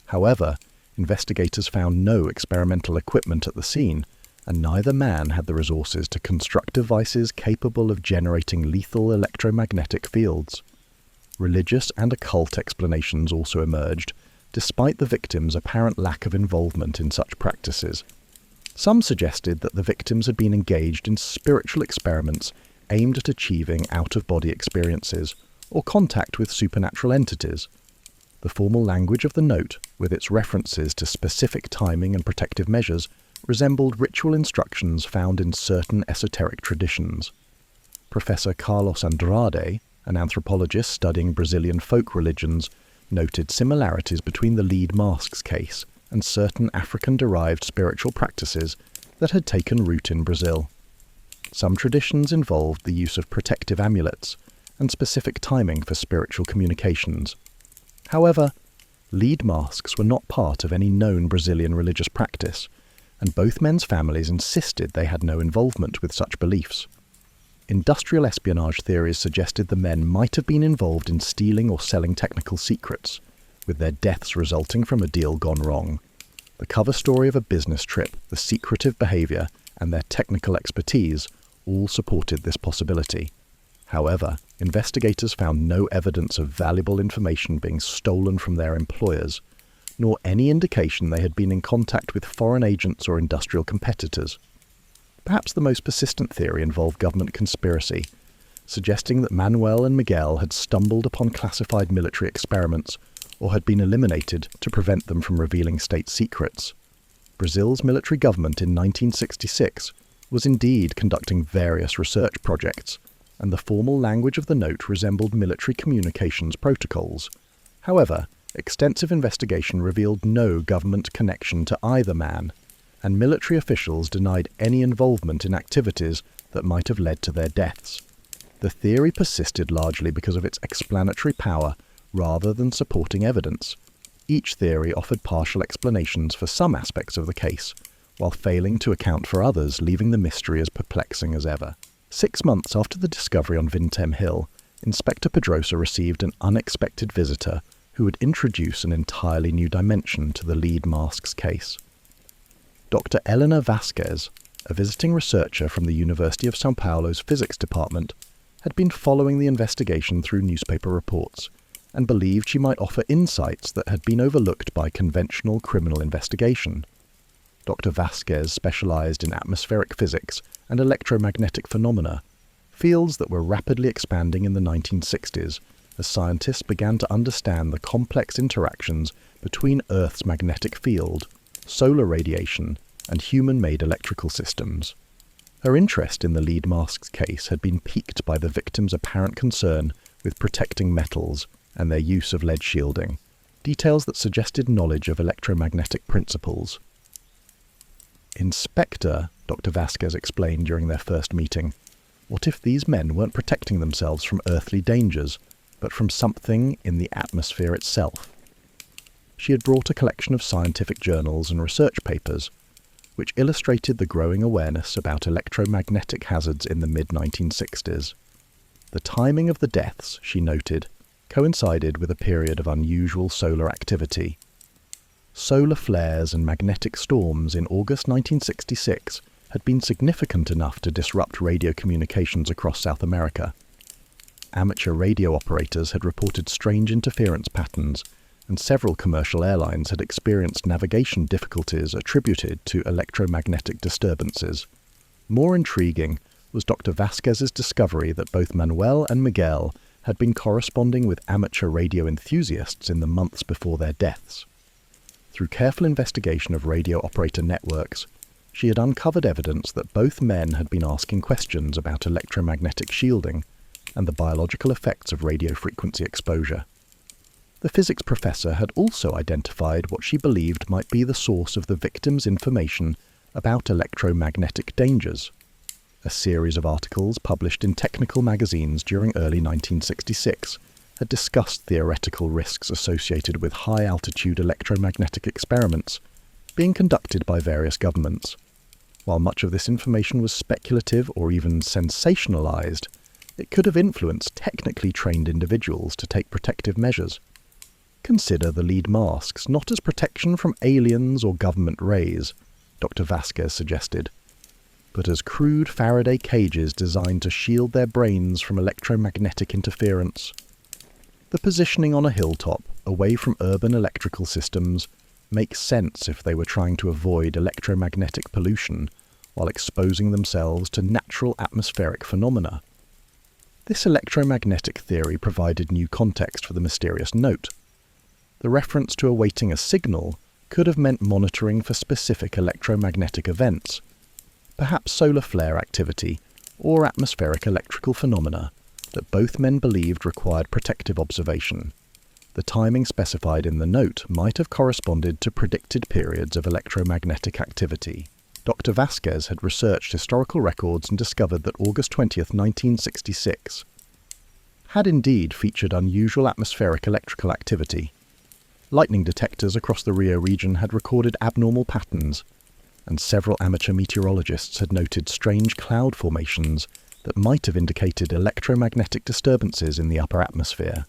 However, investigators found no experimental equipment at the scene, and neither man had the resources to construct devices capable of generating lethal electromagnetic fields. Religious and occult explanations also emerged, despite the victims' apparent lack of involvement in such practices. Some suggested that the victims had been engaged in spiritual experiments aimed at achieving out-of-body experiences or contact with supernatural entities. The formal language of the note, with its references to specific timing and protective measures, resembled ritual instructions found in certain esoteric traditions. Professor Carlos Andrade, an anthropologist studying Brazilian folk religions, noted similarities between the lead masks case and certain African-derived spiritual practices that had taken root in Brazil. Some traditions involved the use of protective amulets and specific timing for spiritual communications. However, lead masks were not part of any known Brazilian religious practice, and both men's families insisted they had no involvement with such beliefs. Industrial espionage theories suggested the men might have been involved in stealing or selling technical secrets, with their deaths resulting from a deal gone wrong. The cover story of a business trip, the secretive behavior, and their technical expertise all supported this possibility. However, investigators found no evidence of valuable information being stolen from their employers, nor any indication they had been in contact with foreign agents or industrial competitors. Perhaps the most persistent theory involved government conspiracy, suggesting that Manuel and Miguel had stumbled upon classified military experiments or had been eliminated to prevent them from revealing state secrets. Brazil's military government in 1966 was indeed conducting various research projects, and the formal language of the note resembled military communications protocols. However, extensive investigation revealed no government connection to either man, and military officials denied any involvement in activities that might have led to their deaths. The theory persisted largely because of its explanatory power rather than supporting evidence. Each theory offered partial explanations for some aspects of the case, while failing to account for others, leaving the mystery as perplexing as ever. 6 months after the discovery on Vintem Hill, Inspector Pedrosa received an unexpected visitor who would introduce an entirely new dimension to the lead masks case. Dr. Elena Vasquez, a visiting researcher from the University of São Paulo's physics department, had been following the investigation through newspaper reports and believed she might offer insights that had been overlooked by conventional criminal investigation. Dr. Vasquez specialized in atmospheric physics and electromagnetic phenomena, fields that were rapidly expanding in the 1960s as scientists began to understand the complex interactions between Earth's magnetic field, solar radiation, and human-made electrical systems. Her interest in the lead masks case had been piqued by the victims' apparent concern with protecting metals and their use of lead shielding, details that suggested knowledge of electromagnetic principles. Inspector, Dr. Vasquez explained during their first meeting, what if these men weren't protecting themselves from earthly dangers, but from something in the atmosphere itself? She had brought a collection of scientific journals and research papers, which illustrated the growing awareness about electromagnetic hazards in the mid-1960s. The timing of the deaths, she noted, coincided with a period of unusual solar activity. Solar flares and magnetic storms in August 1966 had been significant enough to disrupt radio communications across South America. Amateur radio operators had reported strange interference patterns, and several commercial airlines had experienced navigation difficulties attributed to electromagnetic disturbances. More intriguing was Dr. Vasquez's discovery that both Manuel and Miguel had been corresponding with amateur radio enthusiasts in the months before their deaths. Through careful investigation of radio operator networks, she had uncovered evidence that both men had been asking questions about electromagnetic shielding and the biological effects of radio frequency exposure. The physics professor had also identified what she believed might be the source of the victim's information about electromagnetic dangers. A series of articles published in technical magazines during early 1966 had discussed theoretical risks associated with high-altitude electromagnetic experiments being conducted by various governments. While much of this information was speculative or even sensationalized, it could have influenced technically trained individuals to take protective measures. consider the lead masks not as protection from aliens or government rays, Dr. Vasquez suggested, but as crude Faraday cages designed to shield their brains from electromagnetic interference. The positioning on a hilltop, away from urban electrical systems, makes sense if they were trying to avoid electromagnetic pollution while exposing themselves to natural atmospheric phenomena. This electromagnetic theory provided new context for the mysterious note. The reference to awaiting a signal could have meant monitoring for specific electromagnetic events, perhaps solar flare activity or atmospheric electrical phenomena that both men believed required protective observation. The timing specified in the note might have corresponded to predicted periods of electromagnetic activity. Dr. Vasquez had researched historical records and discovered that August 20th, 1966, had indeed featured unusual atmospheric electrical activity. Lightning detectors across the Rio region had recorded abnormal patterns, and several amateur meteorologists had noted strange cloud formations that might have indicated electromagnetic disturbances in the upper atmosphere.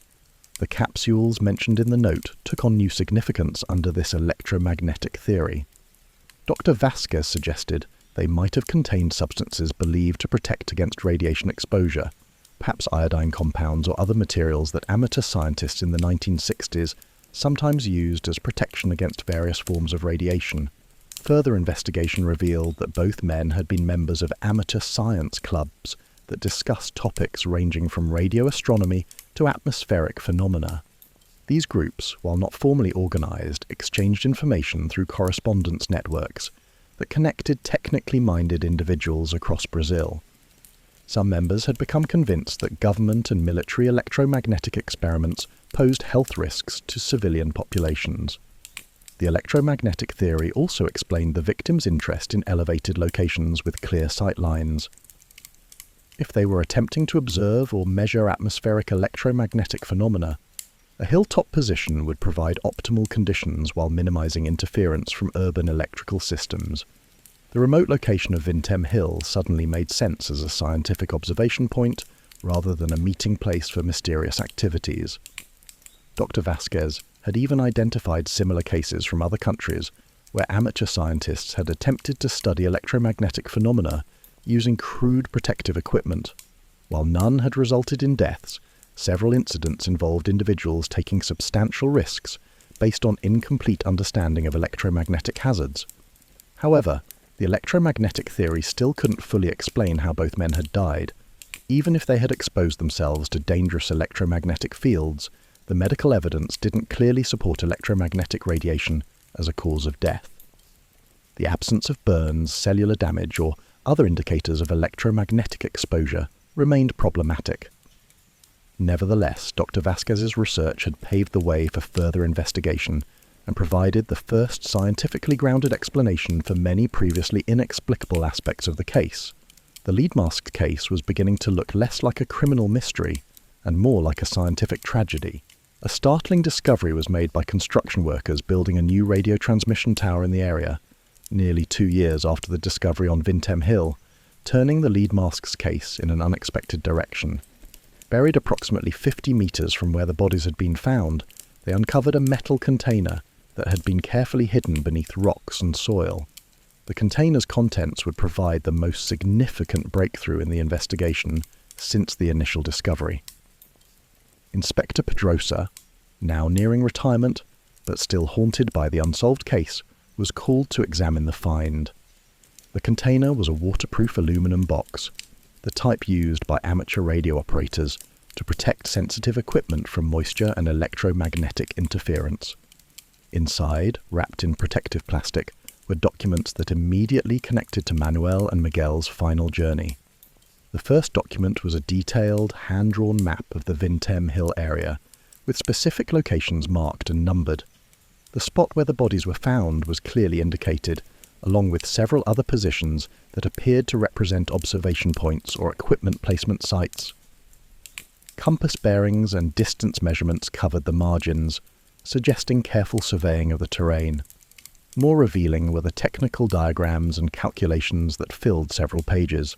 The capsules mentioned in the note took on new significance under this electromagnetic theory. Dr. Vasquez suggested they might have contained substances believed to protect against radiation exposure, perhaps iodine compounds or other materials that amateur scientists in the 1960s sometimes used as protection against various forms of radiation. Further investigation revealed that both men had been members of amateur science clubs that discussed topics ranging from radio astronomy to atmospheric phenomena. These groups, while not formally organized, exchanged information through correspondence networks that connected technically minded individuals across Brazil. Some members had become convinced that government and military electromagnetic experiments posed health risks to civilian populations. The electromagnetic theory also explained the victims' interest in elevated locations with clear sight lines. If they were attempting to observe or measure atmospheric electromagnetic phenomena, a hilltop position would provide optimal conditions while minimizing interference from urban electrical systems. The remote location of Vintem Hill suddenly made sense as a scientific observation point rather than a meeting place for mysterious activities. Dr. Vasquez had even identified similar cases from other countries where amateur scientists had attempted to study electromagnetic phenomena using crude protective equipment. While none had resulted in deaths, several incidents involved individuals taking substantial risks based on incomplete understanding of electromagnetic hazards. However, the electromagnetic theory still couldn't fully explain how both men had died. Even if they had exposed themselves to dangerous electromagnetic fields, the medical evidence didn't clearly support electromagnetic radiation as a cause of death. The absence of burns, cellular damage, or other indicators of electromagnetic exposure remained problematic. Nevertheless, Dr. Vasquez's research had paved the way for further investigation and provided the first scientifically grounded explanation for many previously inexplicable aspects of the case. The lead mask case was beginning to look less like a criminal mystery and more like a scientific tragedy. A startling discovery was made by construction workers building a new radio transmission tower in the area, nearly 2 years after the discovery on Vintem Hill, turning the lead mask's case in an unexpected direction. Buried approximately 50 meters from where the bodies had been found, they uncovered a metal container that had been carefully hidden beneath rocks and soil. The container's contents would provide the most significant breakthrough in the investigation since the initial discovery. Inspector Pedrosa, now nearing retirement but still haunted by the unsolved case, was called to examine the find. The container was a waterproof aluminum box, the type used by amateur radio operators to protect sensitive equipment from moisture and electromagnetic interference. Inside, wrapped in protective plastic, were documents that immediately connected to Manuel and Miguel's final journey. The first document was a detailed, hand-drawn map of the Vintem Hill area, with specific locations marked and numbered. The spot where the bodies were found was clearly indicated, along with several other positions that appeared to represent observation points or equipment placement sites. Compass bearings and distance measurements covered the margins, suggesting careful surveying of the terrain. More revealing were the technical diagrams and calculations that filled several pages.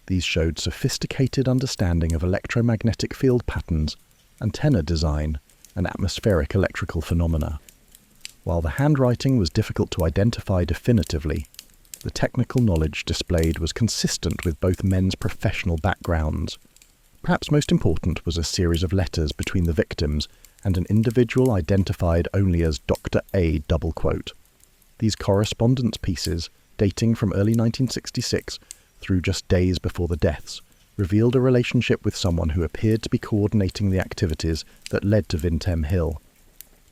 These showed sophisticated understanding of electromagnetic field patterns, antenna design, and atmospheric electrical phenomena. While the handwriting was difficult to identify definitively, the technical knowledge displayed was consistent with both men's professional backgrounds. Perhaps most important was a series of letters between the victims and an individual identified only as Dr. A. . These correspondence pieces, dating from early 1966 through just days before the deaths, revealed a relationship with someone who appeared to be coordinating the activities that led to Vintem Hill.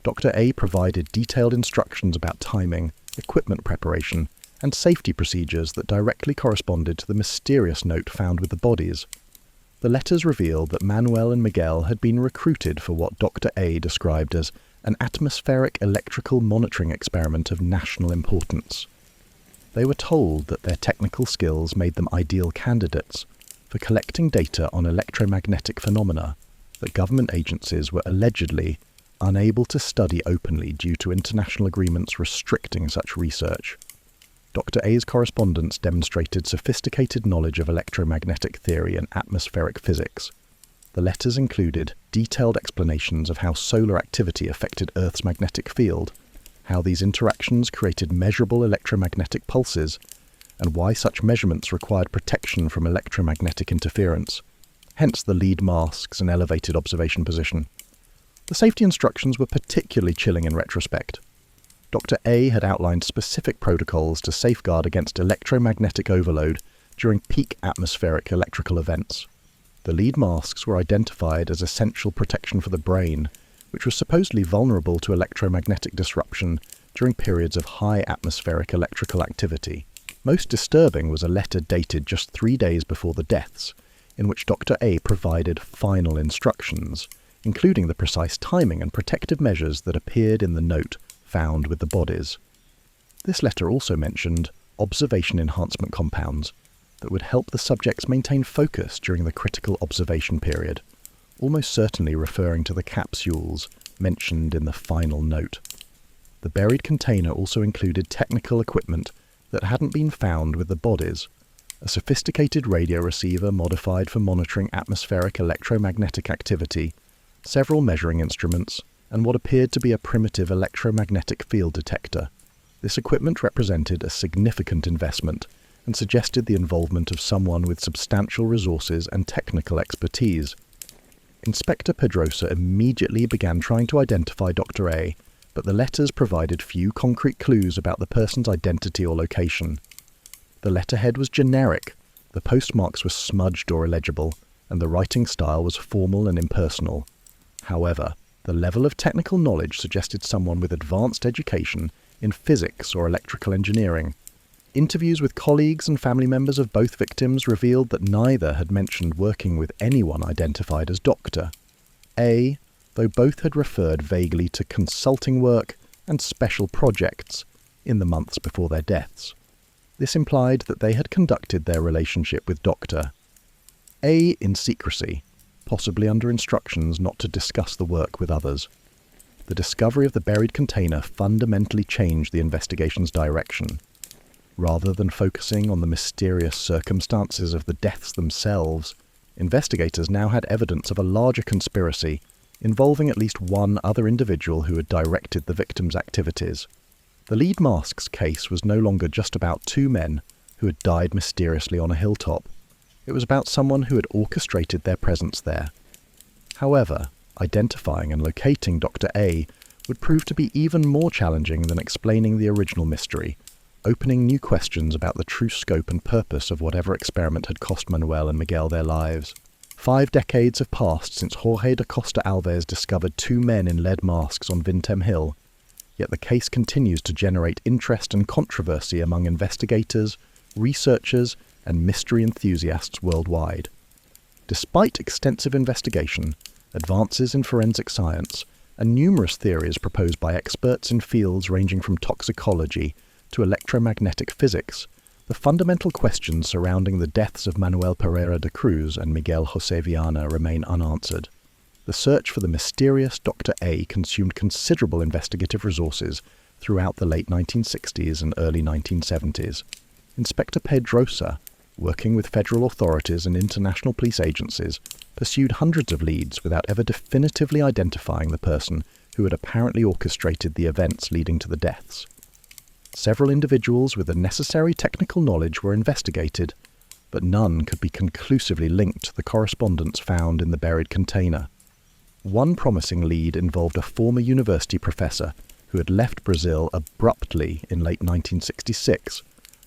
Dr. A provided detailed instructions about timing, equipment preparation, and safety procedures that directly corresponded to the mysterious note found with the bodies. The letters revealed that Manuel and Miguel had been recruited for what Dr. A described as an atmospheric electrical monitoring experiment of national importance. They were told that their technical skills made them ideal candidates for collecting data on electromagnetic phenomena that government agencies were allegedly unable to study openly due to international agreements restricting such research. Dr. A's correspondence demonstrated sophisticated knowledge of electromagnetic theory and atmospheric physics. The letters included detailed explanations of how solar activity affected Earth's magnetic field, how these interactions created measurable electromagnetic pulses, and why such measurements required protection from electromagnetic interference, hence the lead masks and elevated observation position. The safety instructions were particularly chilling in retrospect. Dr. A had outlined specific protocols to safeguard against electromagnetic overload during peak atmospheric electrical events. The lead masks were identified as essential protection for the brain, which was supposedly vulnerable to electromagnetic disruption during periods of high atmospheric electrical activity. Most disturbing was a letter dated just 3 days before the deaths, in which Dr. A provided final instructions, including the precise timing and protective measures that appeared in the note found with the bodies. This letter also mentioned observation enhancement compounds that would help the subjects maintain focus during the critical observation period, almost certainly referring to the capsules mentioned in the final note. The buried container also included technical equipment that hadn't been found with the bodies, a sophisticated radio receiver modified for monitoring atmospheric electromagnetic activity, several measuring instruments, and what appeared to be a primitive electromagnetic field detector. This equipment represented a significant investment and suggested the involvement of someone with substantial resources and technical expertise. Inspector Pedrosa immediately began trying to identify Dr. A, but the letters provided few concrete clues about the person's identity or location. The letterhead was generic, the postmarks were smudged or illegible, and the writing style was formal and impersonal. However, the level of technical knowledge suggested someone with advanced education in physics or electrical engineering. Interviews with colleagues and family members of both victims revealed that neither had mentioned working with anyone identified as Dr. A, though both had referred vaguely to consulting work and special projects in the months before their deaths. This implied that they had conducted their relationship with Dr. A in secrecy, possibly under instructions not to discuss the work with others. The discovery of the buried container fundamentally changed the investigation's direction. Rather than focusing on the mysterious circumstances of the deaths themselves, investigators now had evidence of a larger conspiracy involving at least one other individual who had directed the victims' activities. The lead masks case was no longer just about two men who had died mysteriously on a hilltop. It was about someone who had orchestrated their presence there. However, identifying and locating Dr. A would prove to be even more challenging than explaining the original mystery, opening new questions about the true scope and purpose of whatever experiment had cost Manuel and Miguel their lives. 5 decades have passed since Jorge da Costa Alves discovered 2 men in lead masks on Vintem Hill, yet the case continues to generate interest and controversy among investigators, researchers, and mystery enthusiasts worldwide. Despite extensive investigation, advances in forensic science, and numerous theories proposed by experts in fields ranging from toxicology to electromagnetic physics, the fundamental questions surrounding the deaths of Manuel Pereira de Cruz and Miguel José Viana remain unanswered. The search for the mysterious Dr. A consumed considerable investigative resources throughout the late 1960s and early 1970s. Inspector Pedrosa, working with federal authorities and international police agencies, pursued hundreds of leads without ever definitively identifying the person who had apparently orchestrated the events leading to the deaths. Several individuals with the necessary technical knowledge were investigated, but none could be conclusively linked to the correspondence found in the buried container. One promising lead involved a former university professor who had left Brazil abruptly in late 1966,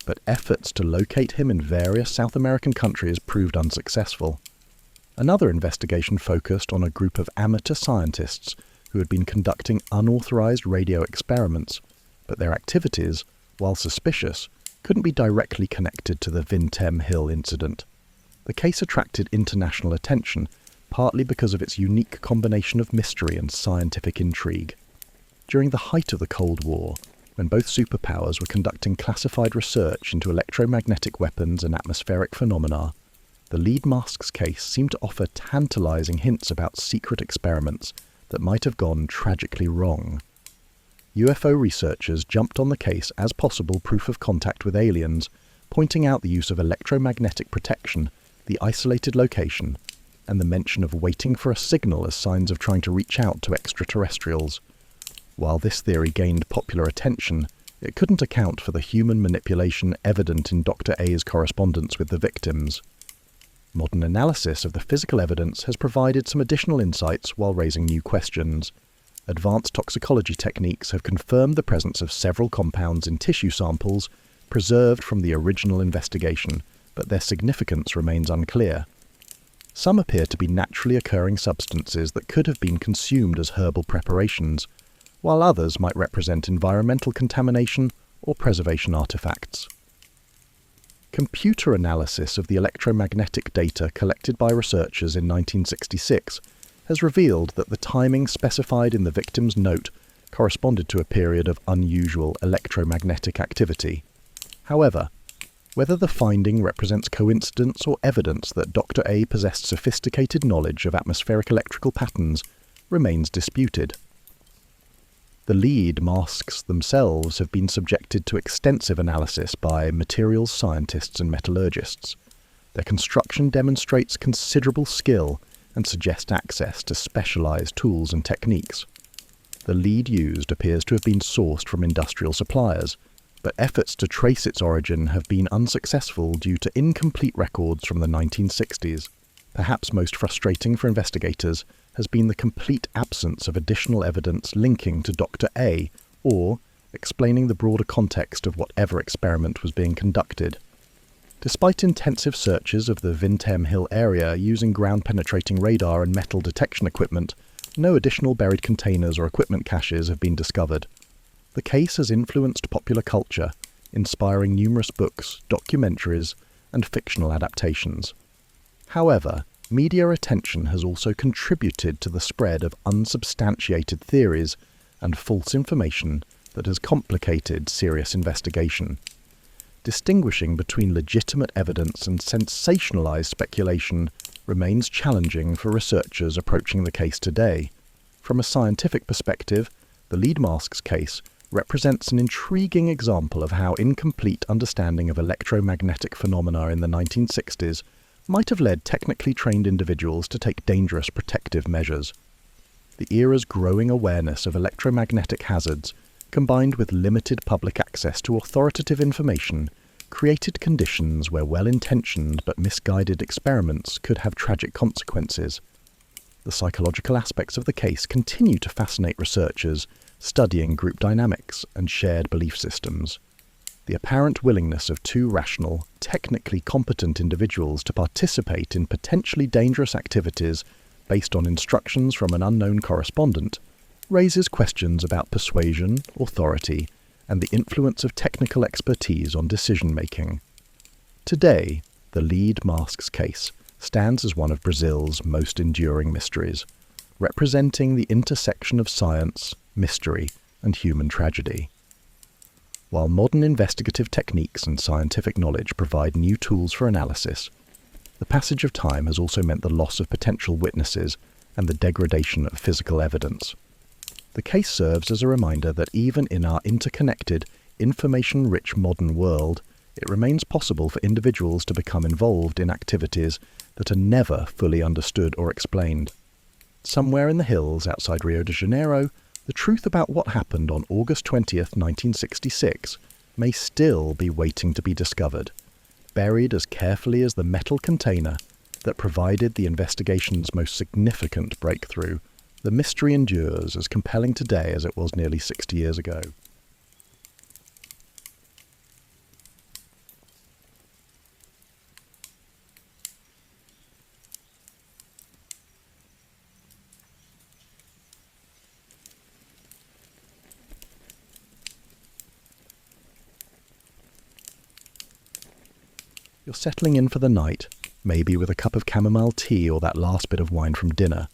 but efforts to locate him in various South American countries proved unsuccessful. Another investigation focused on a group of amateur scientists who had been conducting unauthorized radio experiments, but their activities, while suspicious, couldn't be directly connected to the Vintem Hill incident. The case attracted international attention, partly because of its unique combination of mystery and scientific intrigue. During the height of the Cold War, when both superpowers were conducting classified research into electromagnetic weapons and atmospheric phenomena, the lead mask's case seemed to offer tantalizing hints about secret experiments that might have gone tragically wrong. UFO researchers jumped on the case as possible proof of contact with aliens, pointing out the use of electromagnetic protection, the isolated location, and the mention of waiting for a signal as signs of trying to reach out to extraterrestrials. While this theory gained popular attention, it couldn't account for the human manipulation evident in Dr. A's correspondence with the victims. Modern analysis of the physical evidence has provided some additional insights while raising new questions. Advanced toxicology techniques have confirmed the presence of several compounds in tissue samples preserved from the original investigation, but their significance remains unclear. Some appear to be naturally occurring substances that could have been consumed as herbal preparations, while others might represent environmental contamination or preservation artifacts. Computer analysis of the electromagnetic data collected by researchers in 1966 has revealed that the timing specified in the victim's note corresponded to a period of unusual electromagnetic activity. However, whether the finding represents coincidence or evidence that Dr. A possessed sophisticated knowledge of atmospheric electrical patterns remains disputed. The lead masks themselves have been subjected to extensive analysis by materials scientists and metallurgists. Their construction demonstrates considerable skill and suggests access to specialized tools and techniques. The lead used appears to have been sourced from industrial suppliers, but efforts to trace its origin have been unsuccessful due to incomplete records from the 1960s. Perhaps most frustrating for investigators has been the complete absence of additional evidence linking to Dr. A or explaining the broader context of whatever experiment was being conducted. Despite intensive searches of the Vintem Hill area using ground-penetrating radar and metal detection equipment, no additional buried containers or equipment caches have been discovered. The case has influenced popular culture, inspiring numerous books, documentaries, and fictional adaptations. However, media attention has also contributed to the spread of unsubstantiated theories and false information that has complicated serious investigation. Distinguishing between legitimate evidence and sensationalized speculation remains challenging for researchers approaching the case today. From a scientific perspective, the lead mask's case represents an intriguing example of how incomplete understanding of electromagnetic phenomena in the 1960s might have led technically trained individuals to take dangerous protective measures. The era's growing awareness of electromagnetic hazards, combined with limited public access to authoritative information, created conditions where well-intentioned but misguided experiments could have tragic consequences. The psychological aspects of the case continue to fascinate researchers studying group dynamics and shared belief systems. The apparent willingness of two rational, technically competent individuals to participate in potentially dangerous activities based on instructions from an unknown correspondent raises questions about persuasion, authority, and the influence of technical expertise on decision-making. Today, the lead mask's case stands as one of Brazil's most enduring mysteries, representing the intersection of science, mystery, and human tragedy. While modern investigative techniques and scientific knowledge provide new tools for analysis, the passage of time has also meant the loss of potential witnesses and the degradation of physical evidence. The case serves as a reminder that even in our interconnected, information-rich modern world, it remains possible for individuals to become involved in activities that are never fully understood or explained. Somewhere in the hills outside Rio de Janeiro, the truth about what happened on August 20th, 1966 may still be waiting to be discovered, buried as carefully as the metal container that provided the investigation's most significant breakthrough. The mystery endures as compelling today as it was nearly 60 years ago. You're settling in for the night, maybe with a cup of chamomile tea or that last bit of wine from dinner,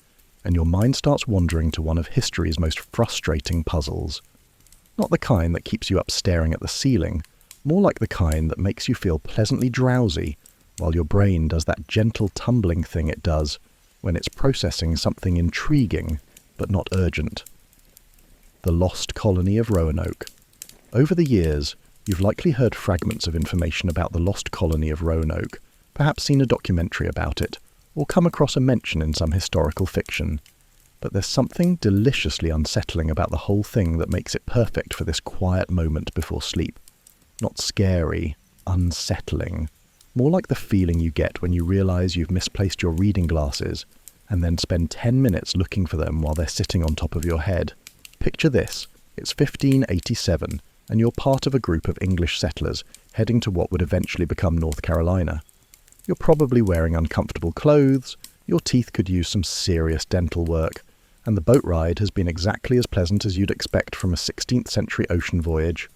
and your mind starts wandering to one of history's most frustrating puzzles. Not the kind that keeps you up staring at the ceiling, more like the kind that makes you feel pleasantly drowsy while your brain does that gentle tumbling thing it does when it's processing something intriguing but not urgent. The lost colony of Roanoke. Over the years, you've likely heard fragments of information about the lost colony of Roanoke, perhaps seen a documentary about it, or come across a mention in some historical fiction. But there's something deliciously unsettling about the whole thing that makes it perfect for this quiet moment before sleep. Not scary, unsettling. More like the feeling you get when you realise you've misplaced your reading glasses and then spend 10 minutes looking for them while they're sitting on top of your head. Picture this. It's 1587. And you're part of a group of English settlers heading to what would eventually become North Carolina. You're probably wearing uncomfortable clothes, your teeth could use some serious dental work, and the boat ride has been exactly as pleasant as you'd expect from a 16th century ocean voyage.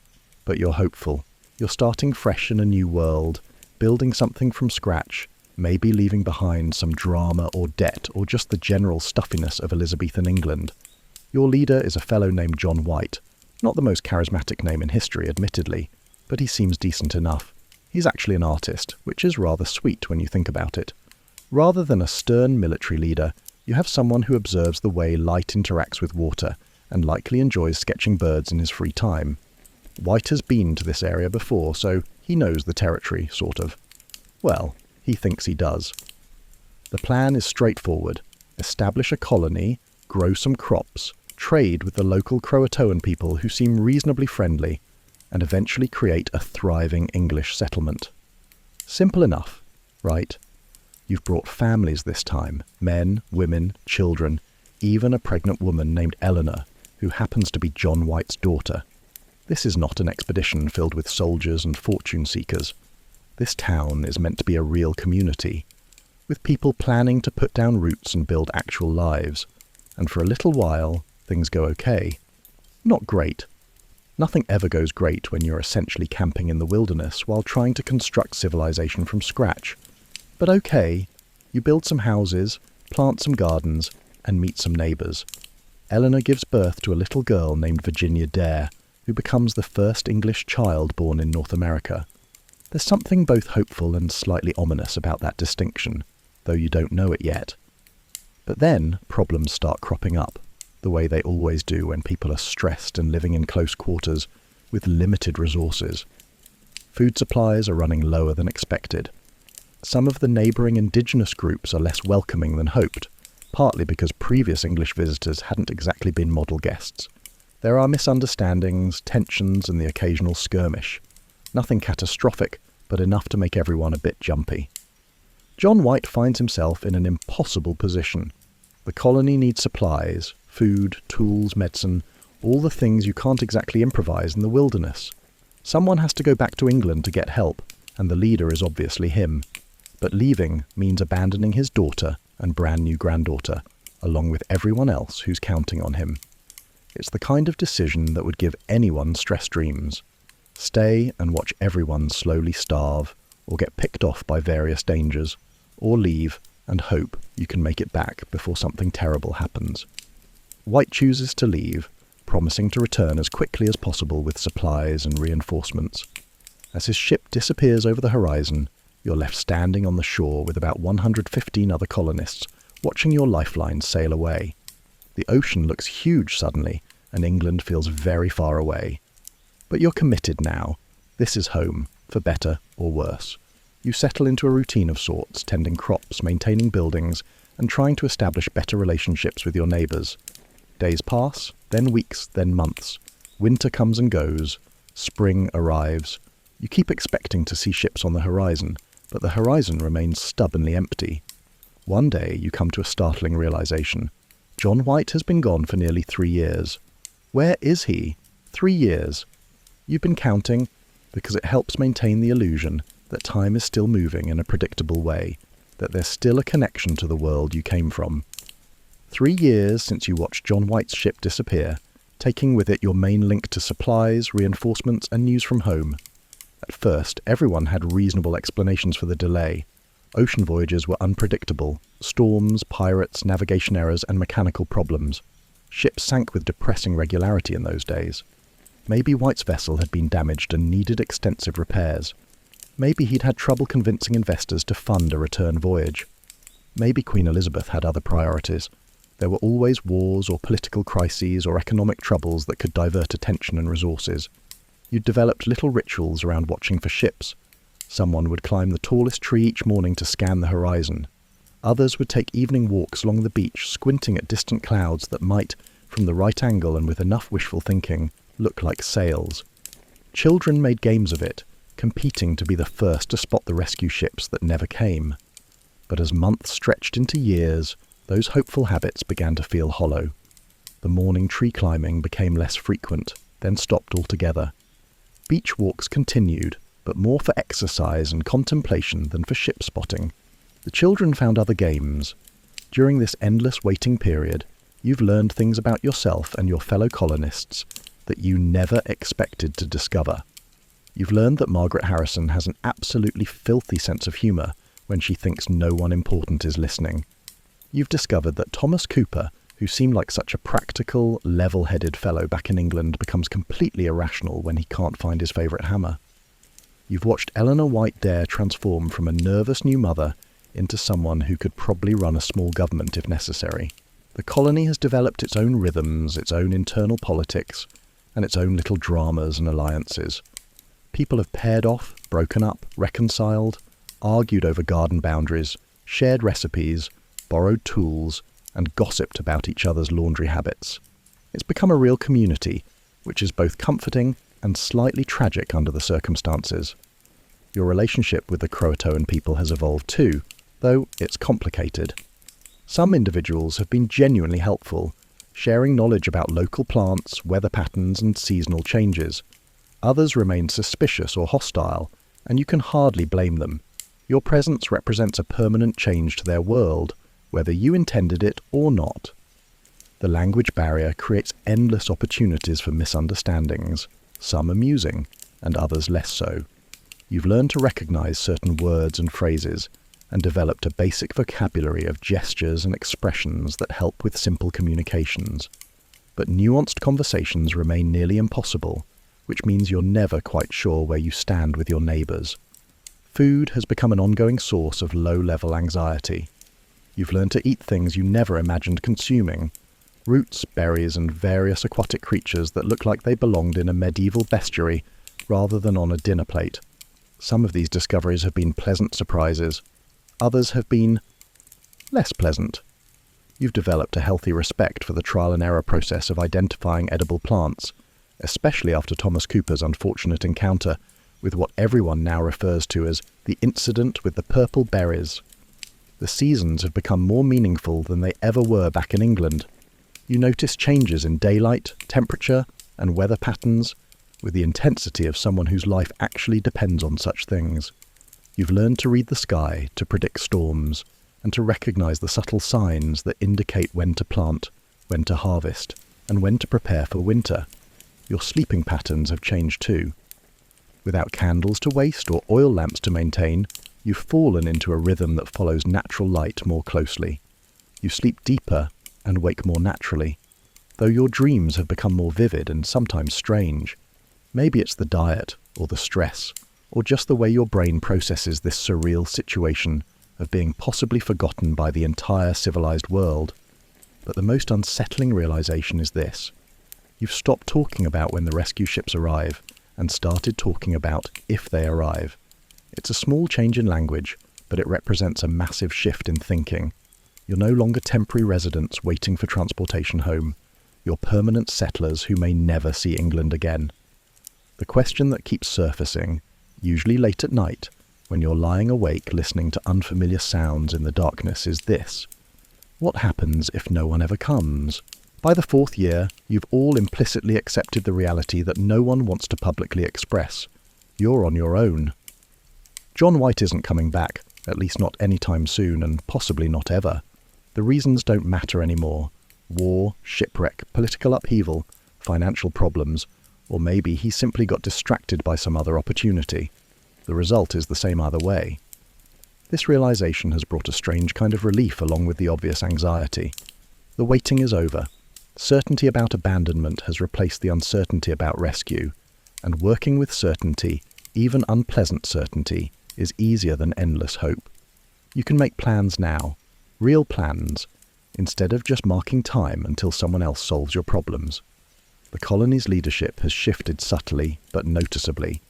But you're hopeful. You're starting fresh in a new world, building something from scratch, maybe leaving behind some drama or debt or just the general stuffiness of Elizabethan England. Your leader is a fellow named John White. Not the most charismatic name in history, admittedly, but he seems decent enough. He's actually an artist, which is rather sweet when you think about it. Rather than a stern military leader, you have someone who observes the way light interacts with water and likely enjoys sketching birds in his free time. White has been to this area before, so he knows the territory, sort of. Well, he thinks he does. The plan is straightforward. Establish a colony, grow some crops, trade with the local Croatoan people who seem reasonably friendly, and eventually create a thriving English settlement. Simple enough, right? You've brought families this time, men, women, children, even a pregnant woman named Eleanor, who happens to be John White's daughter. This is not an expedition filled with soldiers and fortune seekers. This town is meant to be a real community, with people planning to put down roots and build actual lives, and for a little while, things go okay. Not great. Nothing ever goes great when you're essentially camping in the wilderness while trying to construct civilization from scratch. But okay, you build some houses, plant some gardens, and meet some neighbours. Eleanor gives birth to a little girl named Virginia Dare, who becomes the first English child born in North America. There's something both hopeful and slightly ominous about that distinction, though you don't know it yet. But then problems start cropping up, the way they always do when people are stressed and living in close quarters with limited resources. Food supplies are running lower than expected. Some of the neighbouring indigenous groups are less welcoming than hoped, partly because previous English visitors hadn't exactly been model guests. There are misunderstandings, tensions, and the occasional skirmish. Nothing catastrophic, but enough to make everyone a bit jumpy. John White finds himself in an impossible position. The colony needs supplies, food, tools, medicine, all the things you can't exactly improvise in the wilderness. Someone has to go back to England to get help, and the leader is obviously him. But leaving means abandoning his daughter and brand new granddaughter, along with everyone else who's counting on him. It's the kind of decision that would give anyone stress dreams. Stay and watch everyone slowly starve, or get picked off by various dangers, or leave and hope you can make it back before something terrible happens. White chooses to leave, promising to return as quickly as possible with supplies and reinforcements. As his ship disappears over the horizon, you're left standing on the shore with about 115 other colonists, watching your lifeline sail away. The ocean looks huge suddenly, and England feels very far away. But you're committed now. This is home, for better or worse. You settle into a routine of sorts, tending crops, maintaining buildings, and trying to establish better relationships with your neighbours. Days pass, then weeks, then months. Winter comes and goes. Spring arrives. You keep expecting to see ships on the horizon, but the horizon remains stubbornly empty. One day you come to a startling realization. John White has been gone for nearly 3 years. Where is he? 3 years. You've been counting because it helps maintain the illusion that time is still moving in a predictable way, that there's still a connection to the world you came from. 3 years since you watched John White's ship disappear, taking with it your main link to supplies, reinforcements, and news from home. At first, everyone had reasonable explanations for the delay. Ocean voyages were unpredictable. Storms, pirates, navigation errors, and mechanical problems. Ships sank with depressing regularity in those days. Maybe White's vessel had been damaged and needed extensive repairs. Maybe he'd had trouble convincing investors to fund a return voyage. Maybe Queen Elizabeth had other priorities. There were always wars or political crises or economic troubles that could divert attention and resources. You'd developed little rituals around watching for ships. Someone would climb the tallest tree each morning to scan the horizon. Others would take evening walks along the beach, squinting at distant clouds that might, from the right angle and with enough wishful thinking, look like sails. Children made games of it, competing to be the first to spot the rescue ships that never came. But as months stretched into years, those hopeful habits began to feel hollow. The morning tree climbing became less frequent, then stopped altogether. Beach walks continued, but more for exercise and contemplation than for ship spotting. The children found other games. During this endless waiting period, you've learned things about yourself and your fellow colonists that you never expected to discover. You've learned that Margaret Harrison has an absolutely filthy sense of humour when she thinks no one important is listening. You've discovered that Thomas Cooper, who seemed like such a practical, level-headed fellow back in England, becomes completely irrational when he can't find his favourite hammer. You've watched Eleanor White Dare transform from a nervous new mother into someone who could probably run a small government if necessary. The colony has developed its own rhythms, its own internal politics, and its own little dramas and alliances. People have paired off, broken up, reconciled, argued over garden boundaries, shared recipes, borrowed tools, and gossiped about each other's laundry habits. It's become a real community, which is both comforting and slightly tragic under the circumstances. Your relationship with the Croatoan people has evolved too, though it's complicated. Some individuals have been genuinely helpful, sharing knowledge about local plants, weather patterns, and seasonal changes. Others remain suspicious or hostile, and you can hardly blame them. Your presence represents a permanent change to their world, whether you intended it or not. The language barrier creates endless opportunities for misunderstandings, some amusing, and others less so. You've learned to recognize certain words and phrases, and developed a basic vocabulary of gestures and expressions that help with simple communications. But nuanced conversations remain nearly impossible, which means you're never quite sure where you stand with your neighbours. Food has become an ongoing source of low-level anxiety. You've learned to eat things you never imagined consuming, roots, berries, and various aquatic creatures that look like they belonged in a medieval bestiary rather than on a dinner plate. Some of these discoveries have been pleasant surprises. Others have been less pleasant. You've developed a healthy respect for the trial and error process of identifying edible plants, especially after Thomas Cooper's unfortunate encounter with what everyone now refers to as the incident with the purple berries. The seasons have become more meaningful than they ever were back in England. You notice changes in daylight, temperature, and weather patterns with the intensity of someone whose life actually depends on such things. You've learned to read the sky, to predict storms, and to recognize the subtle signs that indicate when to plant, when to harvest, and when to prepare for winter. Your sleeping patterns have changed too. Without candles to waste or oil lamps to maintain, you've fallen into a rhythm that follows natural light more closely. You sleep deeper and wake more naturally, though your dreams have become more vivid and sometimes strange. Maybe it's the diet, or the stress, or just the way your brain processes this surreal situation of being possibly forgotten by the entire civilized world. But the most unsettling realization is this. You've stopped talking about when the rescue ships arrive, and started talking about if they arrive. It's a small change in language, but it represents a massive shift in thinking. You're no longer temporary residents waiting for transportation home. You're permanent settlers who may never see England again. The question that keeps surfacing, usually late at night, when you're lying awake listening to unfamiliar sounds in the darkness, is this: what happens if no one ever comes? By the 4th year, you've all implicitly accepted the reality that no one wants to publicly express. You're on your own. John White isn't coming back, at least not anytime soon, and possibly not ever. The reasons don't matter anymore. War, shipwreck, political upheaval, financial problems, or maybe he simply got distracted by some other opportunity. The result is the same either way. This realization has brought a strange kind of relief along with the obvious anxiety. The waiting is over. Certainty about abandonment has replaced the uncertainty about rescue, and working with certainty, even unpleasant certainty, is easier than endless hope. You can make plans now, real plans, instead of just marking time until someone else solves your problems. The colony's leadership has shifted subtly but noticeably.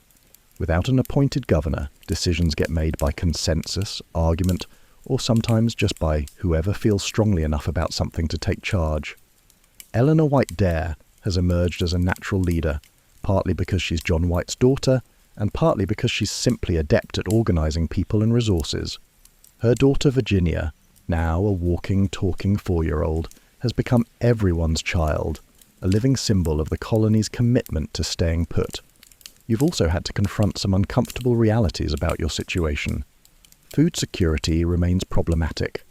Without an appointed governor, decisions get made by consensus, argument, or sometimes just by whoever feels strongly enough about something to take charge. Eleanor White Dare has emerged as a natural leader, partly because she's John White's daughter, and partly because she's simply adept at organising people and resources. Her daughter Virginia, now a walking, talking 4-year-old, has become everyone's child, a living symbol of the colony's commitment to staying put. You've also had to confront some uncomfortable realities about your situation. Food security remains problematic.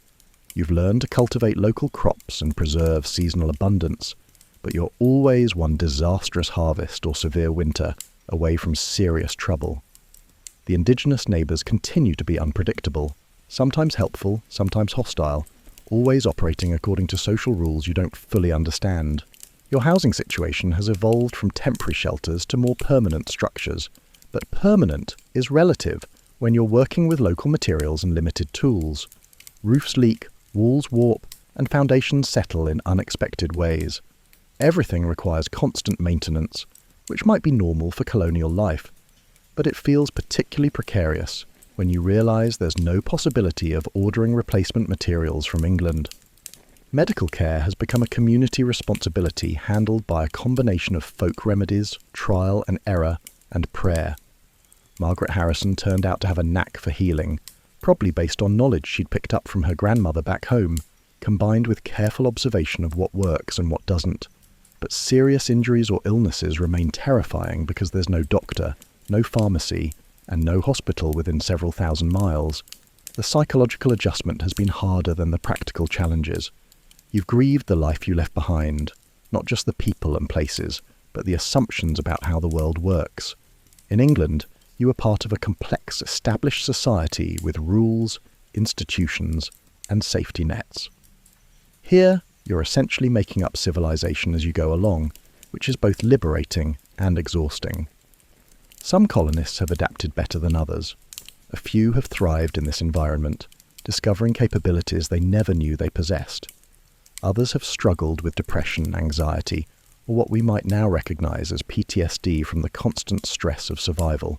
You've learned to cultivate local crops and preserve seasonal abundance, but you're always one disastrous harvest or severe winter away from serious trouble. The indigenous neighbours continue to be unpredictable, sometimes helpful, sometimes hostile, always operating according to social rules you don't fully understand. Your housing situation has evolved from temporary shelters to more permanent structures, but permanent is relative when you're working with local materials and limited tools. Roofs leak, walls warp, and foundations settle in unexpected ways. Everything requires constant maintenance, which might be normal for colonial life, but it feels particularly precarious when you realise there's no possibility of ordering replacement materials from England. Medical care has become a community responsibility handled by a combination of folk remedies, trial and error, and prayer. Margaret Harrison turned out to have a knack for healing, probably based on knowledge she'd picked up from her grandmother back home, combined with careful observation of what works and what doesn't. But serious injuries or illnesses remain terrifying because there's no doctor, no pharmacy, and no hospital within several thousand miles. The psychological adjustment has been harder than the practical challenges. You've grieved the life you left behind, not just the people and places, but the assumptions about how the world works. In England, you were part of a complex established society with rules, institutions, and safety nets. Here, you're essentially making up civilization as you go along, which is both liberating and exhausting. Some colonists have adapted better than others. A few have thrived in this environment, discovering capabilities they never knew they possessed. Others have struggled with depression, anxiety, or what we might now recognize as PTSD from the constant stress of survival.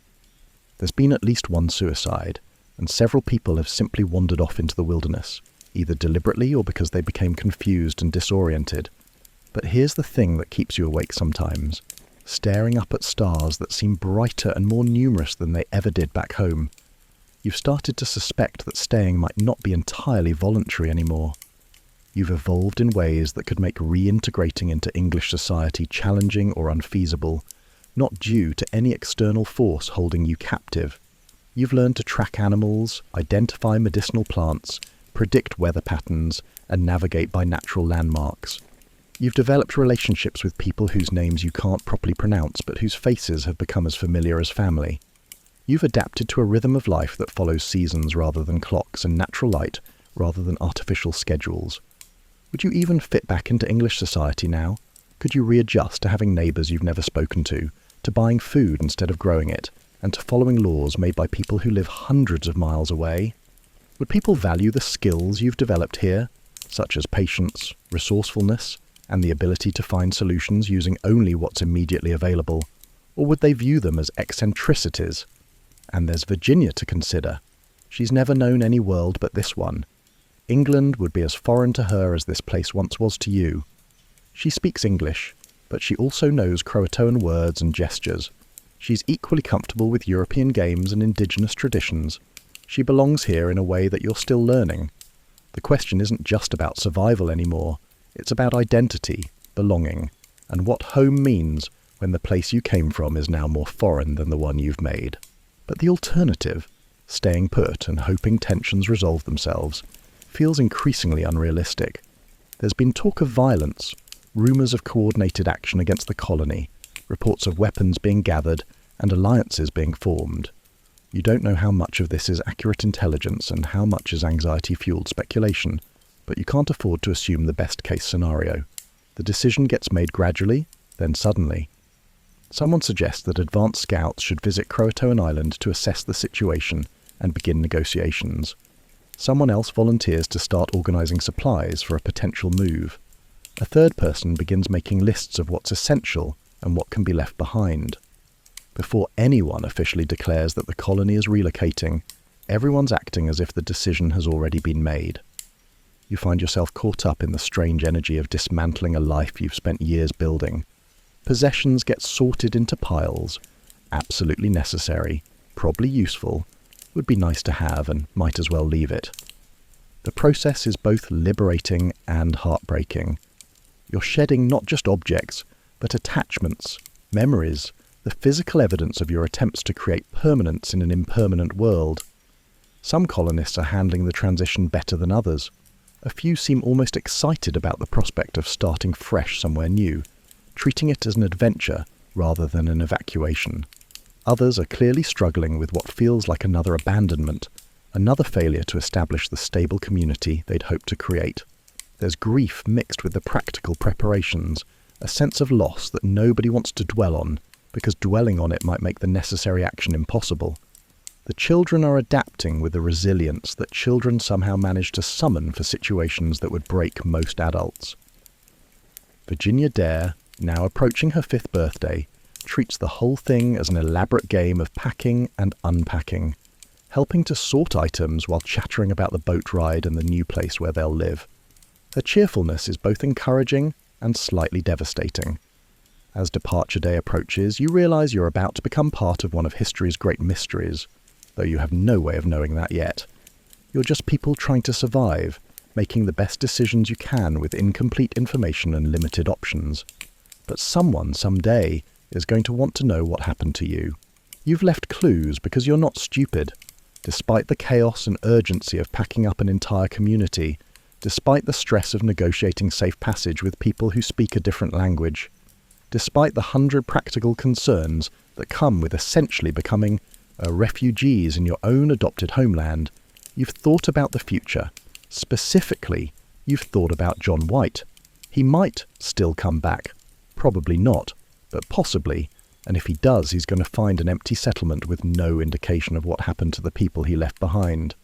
There's been at least one suicide, and several people have simply wandered off into the wilderness, either deliberately or because they became confused and disoriented. But here's the thing that keeps you awake sometimes: staring up at stars that seem brighter and more numerous than they ever did back home. You've started to suspect that staying might not be entirely voluntary anymore. You've evolved in ways that could make reintegrating into English society challenging or unfeasible, not due to any external force holding you captive. You've learned to track animals, identify medicinal plants, predict weather patterns, and navigate by natural landmarks. You've developed relationships with people whose names you can't properly pronounce but whose faces have become as familiar as family. You've adapted to a rhythm of life that follows seasons rather than clocks and natural light rather than artificial schedules. Would you even fit back into English society now? Could you readjust to having neighbours you've never spoken to buying food instead of growing it, and to following laws made by people who live hundreds of miles away? Would people value the skills you've developed here, such as patience, resourcefulness, and the ability to find solutions using only what's immediately available? Or would they view them as eccentricities? And there's Virginia to consider. She's never known any world but this one. England would be as foreign to her as this place once was to you. She speaks English, but she also knows Croatoan words and gestures. She's equally comfortable with European games and indigenous traditions. She belongs here in a way that you're still learning. The question isn't just about survival anymore. It's about identity, belonging, and what home means when the place you came from is now more foreign than the one you've made. But the alternative, staying put and hoping tensions resolve themselves, feels increasingly unrealistic. There's been talk of violence, rumours of coordinated action against the colony, reports of weapons being gathered and alliances being formed. You don't know how much of this is accurate intelligence and how much is anxiety-fueled speculation, but you can't afford to assume the best-case scenario. The decision gets made gradually, then suddenly. Someone suggests that advanced scouts should visit Croatoan Island to assess the situation and begin negotiations. Someone else volunteers to start organising supplies for a potential move. A third person begins making lists of what's essential and what can be left behind. Before anyone officially declares that the colony is relocating, everyone's acting as if the decision has already been made. You find yourself caught up in the strange energy of dismantling a life you've spent years building. Possessions get sorted into piles. Absolutely necessary, probably useful, would be nice to have and might as well leave it. The process is both liberating and heartbreaking. You're shedding not just objects, but attachments, memories, the physical evidence of your attempts to create permanence in an impermanent world. Some colonists are handling the transition better than others. A few seem almost excited about the prospect of starting fresh somewhere new, treating it as an adventure rather than an evacuation. Others are clearly struggling with what feels like another abandonment, another failure to establish the stable community they'd hoped to create. There's grief mixed with the practical preparations, a sense of loss that nobody wants to dwell on, because dwelling on it might make the necessary action impossible. The children are adapting with the resilience that children somehow manage to summon for situations that would break most adults. Virginia Dare, now approaching her 5th birthday, treats the whole thing as an elaborate game of packing and unpacking, helping to sort items while chattering about the boat ride and the new place where they'll live. Her cheerfulness is both encouraging and slightly devastating. As departure day approaches, you realise you're about to become part of one of history's great mysteries, though you have no way of knowing that yet. You're just people trying to survive, making the best decisions you can with incomplete information and limited options. But someone, someday, is going to want to know what happened to you. You've left clues because you're not stupid. Despite the chaos and urgency of packing up an entire community, despite the stress of negotiating safe passage with people who speak a different language, despite the 100 practical concerns that come with essentially becoming refugees in your own adopted homeland, you've thought about the future. Specifically, you've thought about John White. He might still come back. Probably not, but possibly, and if he does, he's going to find an empty settlement with no indication of what happened to the people he left behind.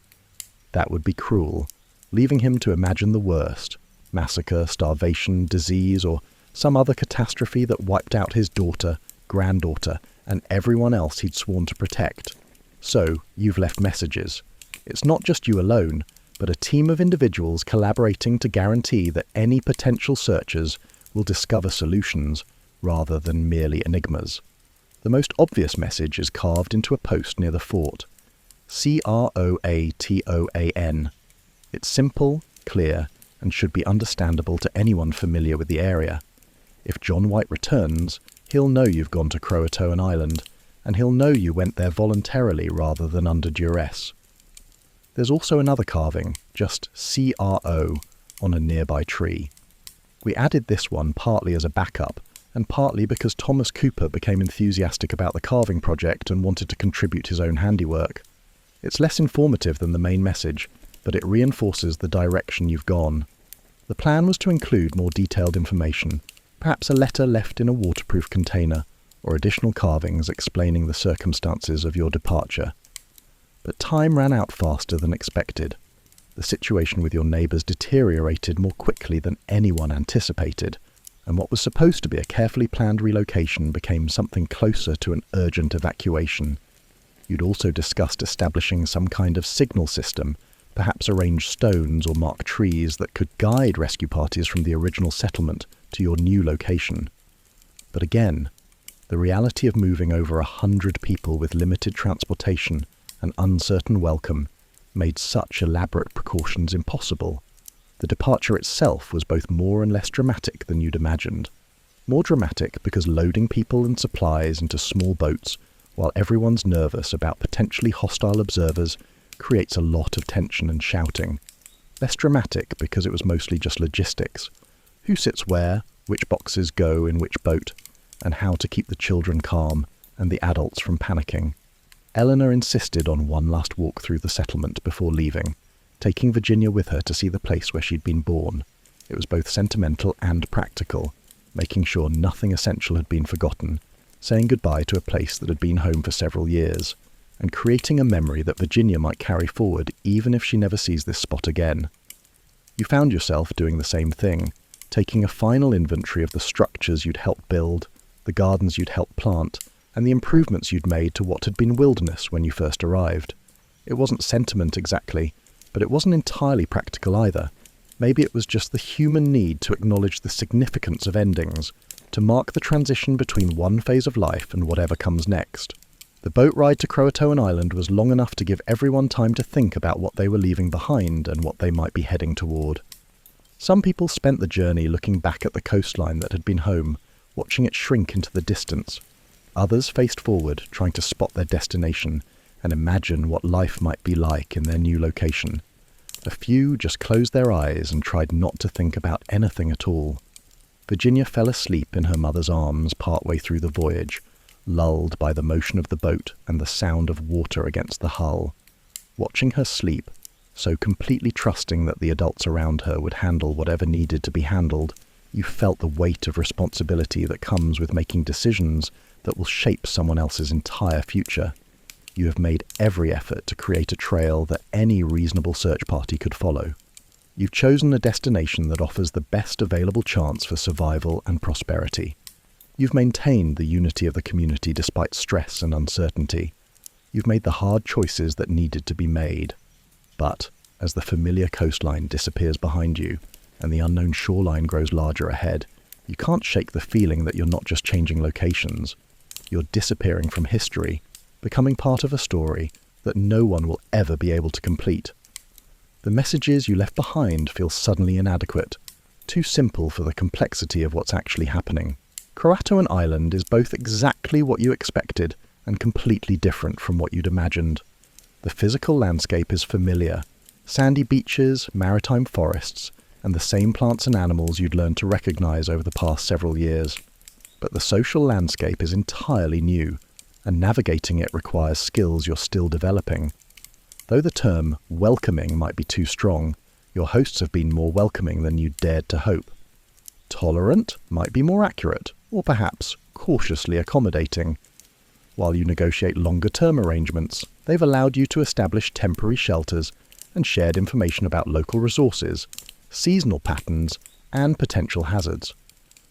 That would be cruel, leaving him to imagine the worst: massacre, starvation, disease, or some other catastrophe that wiped out his daughter, granddaughter, and everyone else he'd sworn to protect. So, you've left messages. It's not just you alone, but a team of individuals collaborating to guarantee that any potential searchers will discover solutions rather than merely enigmas. The most obvious message is carved into a post near the fort. Croatoan. It's simple, clear, and should be understandable to anyone familiar with the area. If John White returns, he'll know you've gone to Croatoan Island, and he'll know you went there voluntarily rather than under duress. There's also another carving, just CRO, on a nearby tree. We added this one partly as a backup, and partly because Thomas Cooper became enthusiastic about the carving project and wanted to contribute his own handiwork. It's less informative than the main message, but it reinforces the direction you've gone. The plan was to include more detailed information, perhaps a letter left in a waterproof container, or additional carvings explaining the circumstances of your departure. But time ran out faster than expected. The situation with your neighbours deteriorated more quickly than anyone anticipated. and what was supposed to be a carefully planned relocation became something closer to an urgent evacuation. You'd also discussed establishing some kind of signal system, perhaps arrange stones or mark trees that could guide rescue parties from the original settlement to your new location. But again, the reality of moving over 100 people with limited transportation and uncertain welcome made such elaborate precautions impossible. The departure itself was both more and less dramatic than you'd imagined. More dramatic because loading people and supplies into small boats while everyone's nervous about potentially hostile observers creates a lot of tension and shouting. Less dramatic because it was mostly just logistics. Who sits where, which boxes go in which boat, and how to keep the children calm and the adults from panicking. Eleanor insisted on one last walk through the settlement before leaving, taking Virginia with her to see the place where she'd been born. It was both sentimental and practical, making sure nothing essential had been forgotten, saying goodbye to a place that had been home for several years, and creating a memory that Virginia might carry forward even if she never sees this spot again. You found yourself doing the same thing, taking a final inventory of the structures you'd helped build, the gardens you'd helped plant, and the improvements you'd made to what had been wilderness when you first arrived. It wasn't sentiment exactly, but it wasn't entirely practical either. Maybe it was just the human need to acknowledge the significance of endings, to mark the transition between one phase of life and whatever comes next. The boat ride to Croatoan Island was long enough to give everyone time to think about what they were leaving behind and what they might be heading toward. Some people spent the journey looking back at the coastline that had been home, watching it shrink into the distance. Others faced forward, trying to spot their destination and imagine what life might be like in their new location. A few just closed their eyes and tried not to think about anything at all. Virginia fell asleep in her mother's arms partway through the voyage, lulled by the motion of the boat and the sound of water against the hull. Watching her sleep, so completely trusting that the adults around her would handle whatever needed to be handled, you felt the weight of responsibility that comes with making decisions that will shape someone else's entire future. You have made every effort to create a trail that any reasonable search party could follow. You've chosen a destination that offers the best available chance for survival and prosperity. You've maintained the unity of the community despite stress and uncertainty. You've made the hard choices that needed to be made. But, as the familiar coastline disappears behind you, and the unknown shoreline grows larger ahead, you can't shake the feeling that you're not just changing locations. You're disappearing from history, becoming part of a story that no one will ever be able to complete. The messages you left behind feel suddenly inadequate, too simple for the complexity of what's actually happening. Croatoan Island is both exactly what you expected and completely different from what you'd imagined. The physical landscape is familiar: sandy beaches, maritime forests, and the same plants and animals you'd learned to recognize over the past several years. But the social landscape is entirely new, and navigating it requires skills you're still developing. Though the term welcoming might be too strong, your hosts have been more welcoming than you dared to hope. Tolerant might be more accurate, or perhaps cautiously accommodating. While you negotiate longer-term arrangements, they've allowed you to establish temporary shelters and shared information about local resources, seasonal patterns, and potential hazards.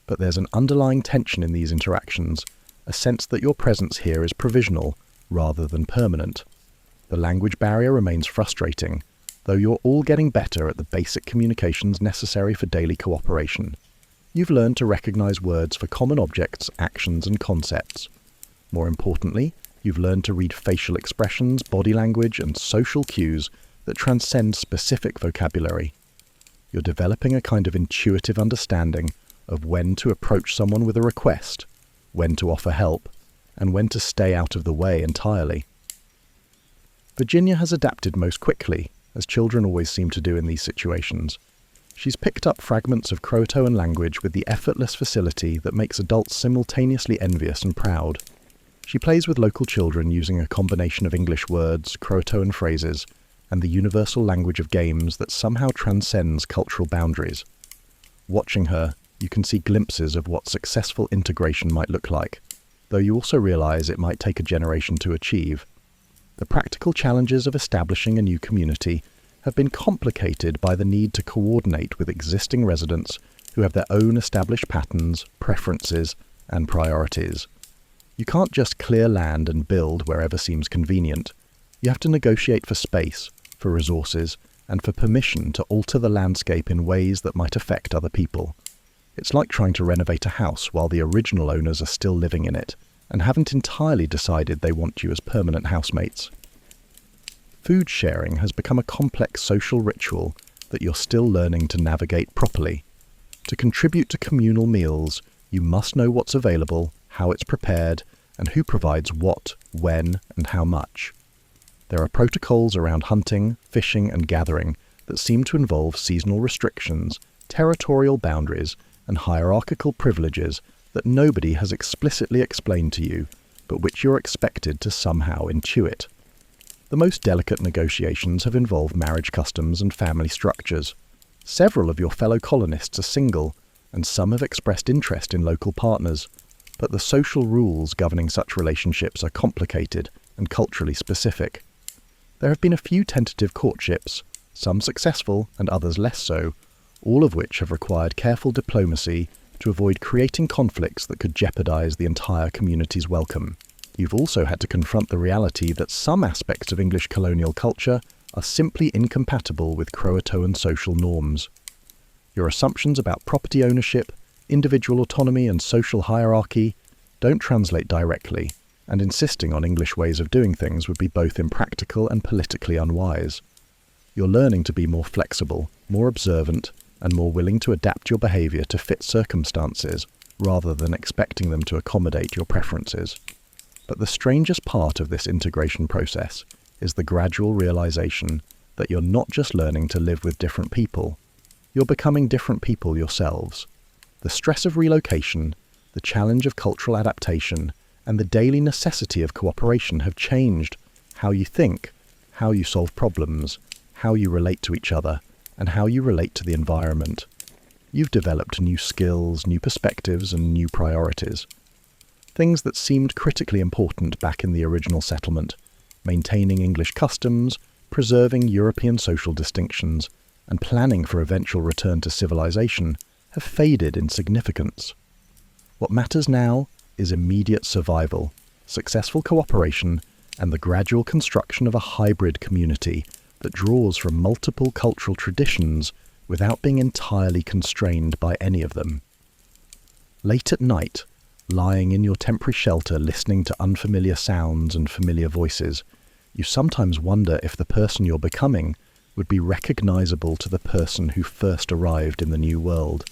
But there's an underlying tension in these interactions, a sense that your presence here is provisional rather than permanent. The language barrier remains frustrating, though you're all getting better at the basic communications necessary for daily cooperation. You've learned to recognize words for common objects, actions, and concepts. More importantly, you've learned to read facial expressions, body language, and social cues that transcend specific vocabulary. You're developing a kind of intuitive understanding of when to approach someone with a request, when to offer help, and when to stay out of the way entirely. Virginia has adapted most quickly, as children always seem to do in these situations. She's picked up fragments of Croatoan language with the effortless facility that makes adults simultaneously envious and proud. She plays with local children using a combination of English words, Croatoan phrases, and the universal language of games that somehow transcends cultural boundaries. Watching her, you can see glimpses of what successful integration might look like, though you also realize it might take a generation to achieve. The practical challenges of establishing a new community have been complicated by the need to coordinate with existing residents who have their own established patterns, preferences, and priorities. You can't just clear land and build wherever seems convenient. You have to negotiate for space, for resources, and for permission to alter the landscape in ways that might affect other people. It's like trying to renovate a house while the original owners are still living in it and haven't entirely decided they want you as permanent housemates. Food sharing has become a complex social ritual that you're still learning to navigate properly. To contribute to communal meals, you must know what's available, how it's prepared, and who provides what, when, and how much. There are protocols around hunting, fishing, and gathering that seem to involve seasonal restrictions, territorial boundaries, and hierarchical privileges that nobody has explicitly explained to you, but which you're expected to somehow intuit. The most delicate negotiations have involved marriage customs and family structures. Several of your fellow colonists are single, and some have expressed interest in local partners, but the social rules governing such relationships are complicated and culturally specific. There have been a few tentative courtships, some successful and others less so, all of which have required careful diplomacy to avoid creating conflicts that could jeopardize the entire community's welcome. You've also had to confront the reality that some aspects of English colonial culture are simply incompatible with Croatoan social norms. Your assumptions about property ownership, individual autonomy, and social hierarchy don't translate directly, and insisting on English ways of doing things would be both impractical and politically unwise. You're learning to be more flexible, more observant, and more willing to adapt your behaviour to fit circumstances, rather than expecting them to accommodate your preferences. But the strangest part of this integration process is the gradual realisation that you're not just learning to live with different people, you're becoming different people yourselves. The stress of relocation, the challenge of cultural adaptation, and the daily necessity of cooperation have changed how you think, how you solve problems, how you relate to each other, and how you relate to the environment. You've developed new skills, new perspectives, and new priorities. Things that seemed critically important back in the original settlement, maintaining English customs, preserving European social distinctions, and planning for eventual return to civilization, have faded in significance. What matters now is immediate survival, successful cooperation, and the gradual construction of a hybrid community that draws from multiple cultural traditions without being entirely constrained by any of them. Late at night, lying in your temporary shelter listening to unfamiliar sounds and familiar voices, you sometimes wonder if the person you're becoming would be recognizable to the person who first arrived in the new world.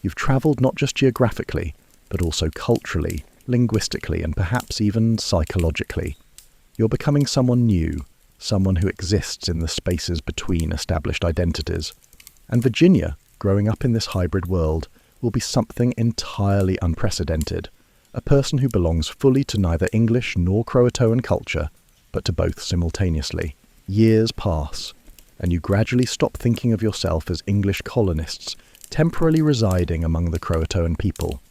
You've traveled not just geographically, but also culturally, linguistically, and perhaps even psychologically. You're becoming someone new, someone who exists in the spaces between established identities. And Virginia, growing up in this hybrid world, will be something entirely unprecedented, a person who belongs fully to neither English nor Croatoan culture, but to both simultaneously. Years pass, and you gradually stop thinking of yourself as English colonists temporarily residing among the Croatoan people.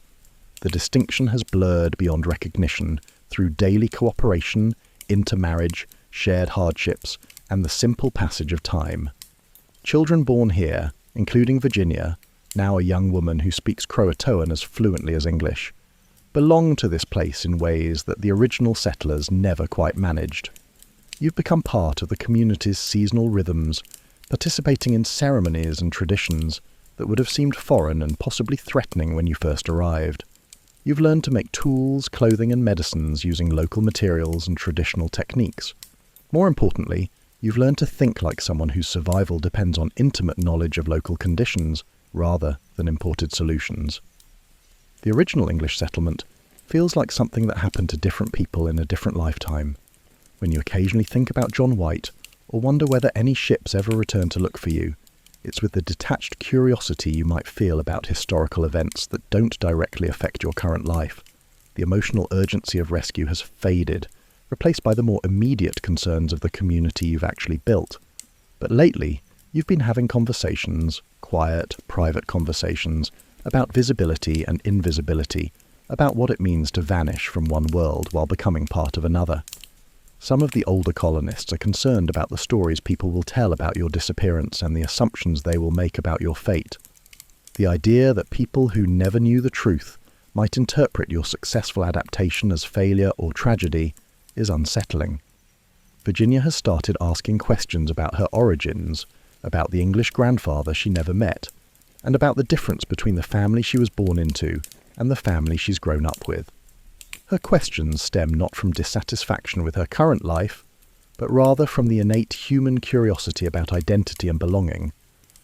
The distinction has blurred beyond recognition through daily cooperation, intermarriage, shared hardships, and the simple passage of time. Children born here, including Virginia, now a young woman who speaks Croatoan as fluently as English, belong to this place in ways that the original settlers never quite managed. You've become part of the community's seasonal rhythms, participating in ceremonies and traditions that would have seemed foreign and possibly threatening when you first arrived. You've learned to make tools, clothing, and medicines using local materials and traditional techniques. More importantly, you've learned to think like someone whose survival depends on intimate knowledge of local conditions rather than imported solutions. The original English settlement feels like something that happened to different people in a different lifetime. When you occasionally think about John White, or wonder whether any ships ever return to look for you, it's with the detached curiosity you might feel about historical events that don't directly affect your current life. The emotional urgency of rescue has faded, replaced by the more immediate concerns of the community you've actually built. But lately, you've been having conversations, quiet, private conversations, about visibility and invisibility, about what it means to vanish from one world while becoming part of another. Some of the older colonists are concerned about the stories people will tell about your disappearance and the assumptions they will make about your fate. The idea that people who never knew the truth might interpret your successful adaptation as failure or tragedy is unsettling. Virginia has started asking questions about her origins, about the English grandfather she never met, and about the difference between the family she was born into and the family she's grown up with. Her questions stem not from dissatisfaction with her current life, but rather from the innate human curiosity about identity and belonging.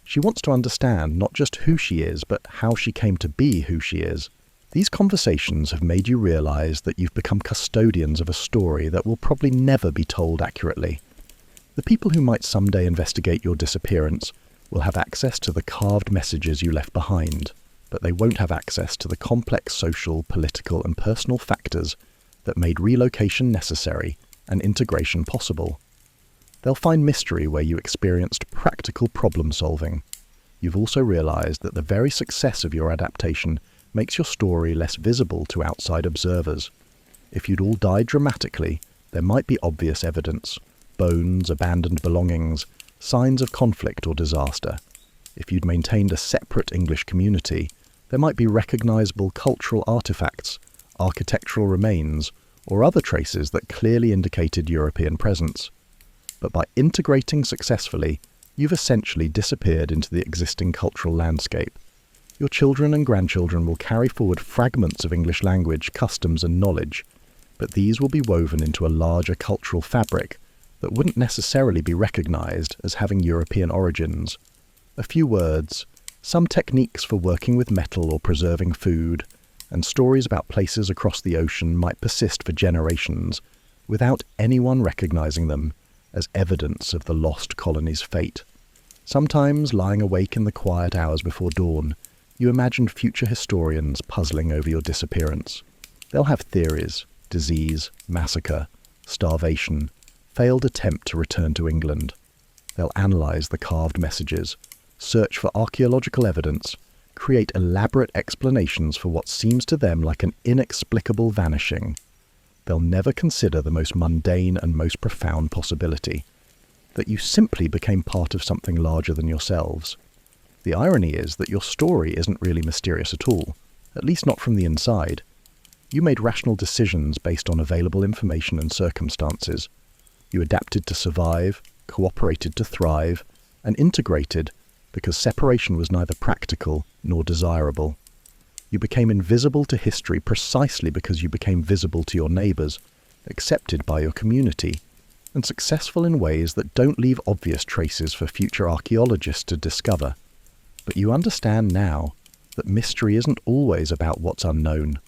She wants to understand not just who she is, but how she came to be who she is. These conversations have made you realize that you've become custodians of a story that will probably never be told accurately. The people who might someday investigate your disappearance will have access to the carved messages you left behind, but they won't have access to the complex social, political, and personal factors that made relocation necessary and integration possible. They'll find mystery where you experienced practical problem solving. You've also realized that the very success of your adaptation makes your story less visible to outside observers. If you'd all died dramatically, there might be obvious evidence: bones, abandoned belongings, signs of conflict or disaster. If you'd maintained a separate English community, there might be recognizable cultural artifacts, architectural remains, or other traces that clearly indicated European presence. But by integrating successfully, you've essentially disappeared into the existing cultural landscape. Your children and grandchildren will carry forward fragments of English language, customs, and knowledge, but these will be woven into a larger cultural fabric that wouldn't necessarily be recognized as having European origins. A few words, some techniques for working with metal or preserving food, and stories about places across the ocean might persist for generations without anyone recognizing them as evidence of the lost colony's fate. Sometimes, lying awake in the quiet hours before dawn, you imagine future historians puzzling over your disappearance. They'll have theories: disease, massacre, starvation, failed attempt to return to England. They'll analyze the carved messages, search for archaeological evidence, create elaborate explanations for what seems to them like an inexplicable vanishing. They'll never consider the most mundane and most profound possibility: that you simply became part of something larger than yourselves. The irony is that your story isn't really mysterious at all, at least not from the inside. You made rational decisions based on available information and circumstances. You adapted to survive, cooperated to thrive, and integrated because separation was neither practical nor desirable. You became invisible to history precisely because you became visible to your neighbours, accepted by your community, and successful in ways that don't leave obvious traces for future archaeologists to discover. But you understand now that mystery isn't always about what's unknown.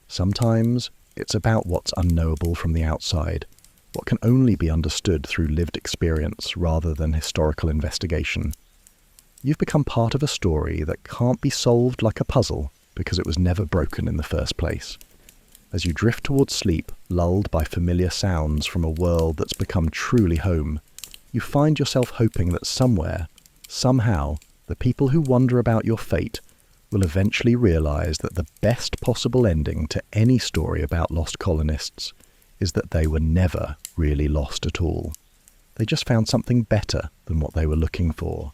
Sometimes it's about what's unknowable from the outside, what can only be understood through lived experience rather than historical investigation. You've become part of a story that can't be solved like a puzzle because it was never broken in the first place. As you drift towards sleep, lulled by familiar sounds from a world that's become truly home, you find yourself hoping that somewhere, somehow, the people who wonder about your fate will eventually realize that the best possible ending to any story about lost colonists is that they were never really lost at all. They just found something better than what they were looking for.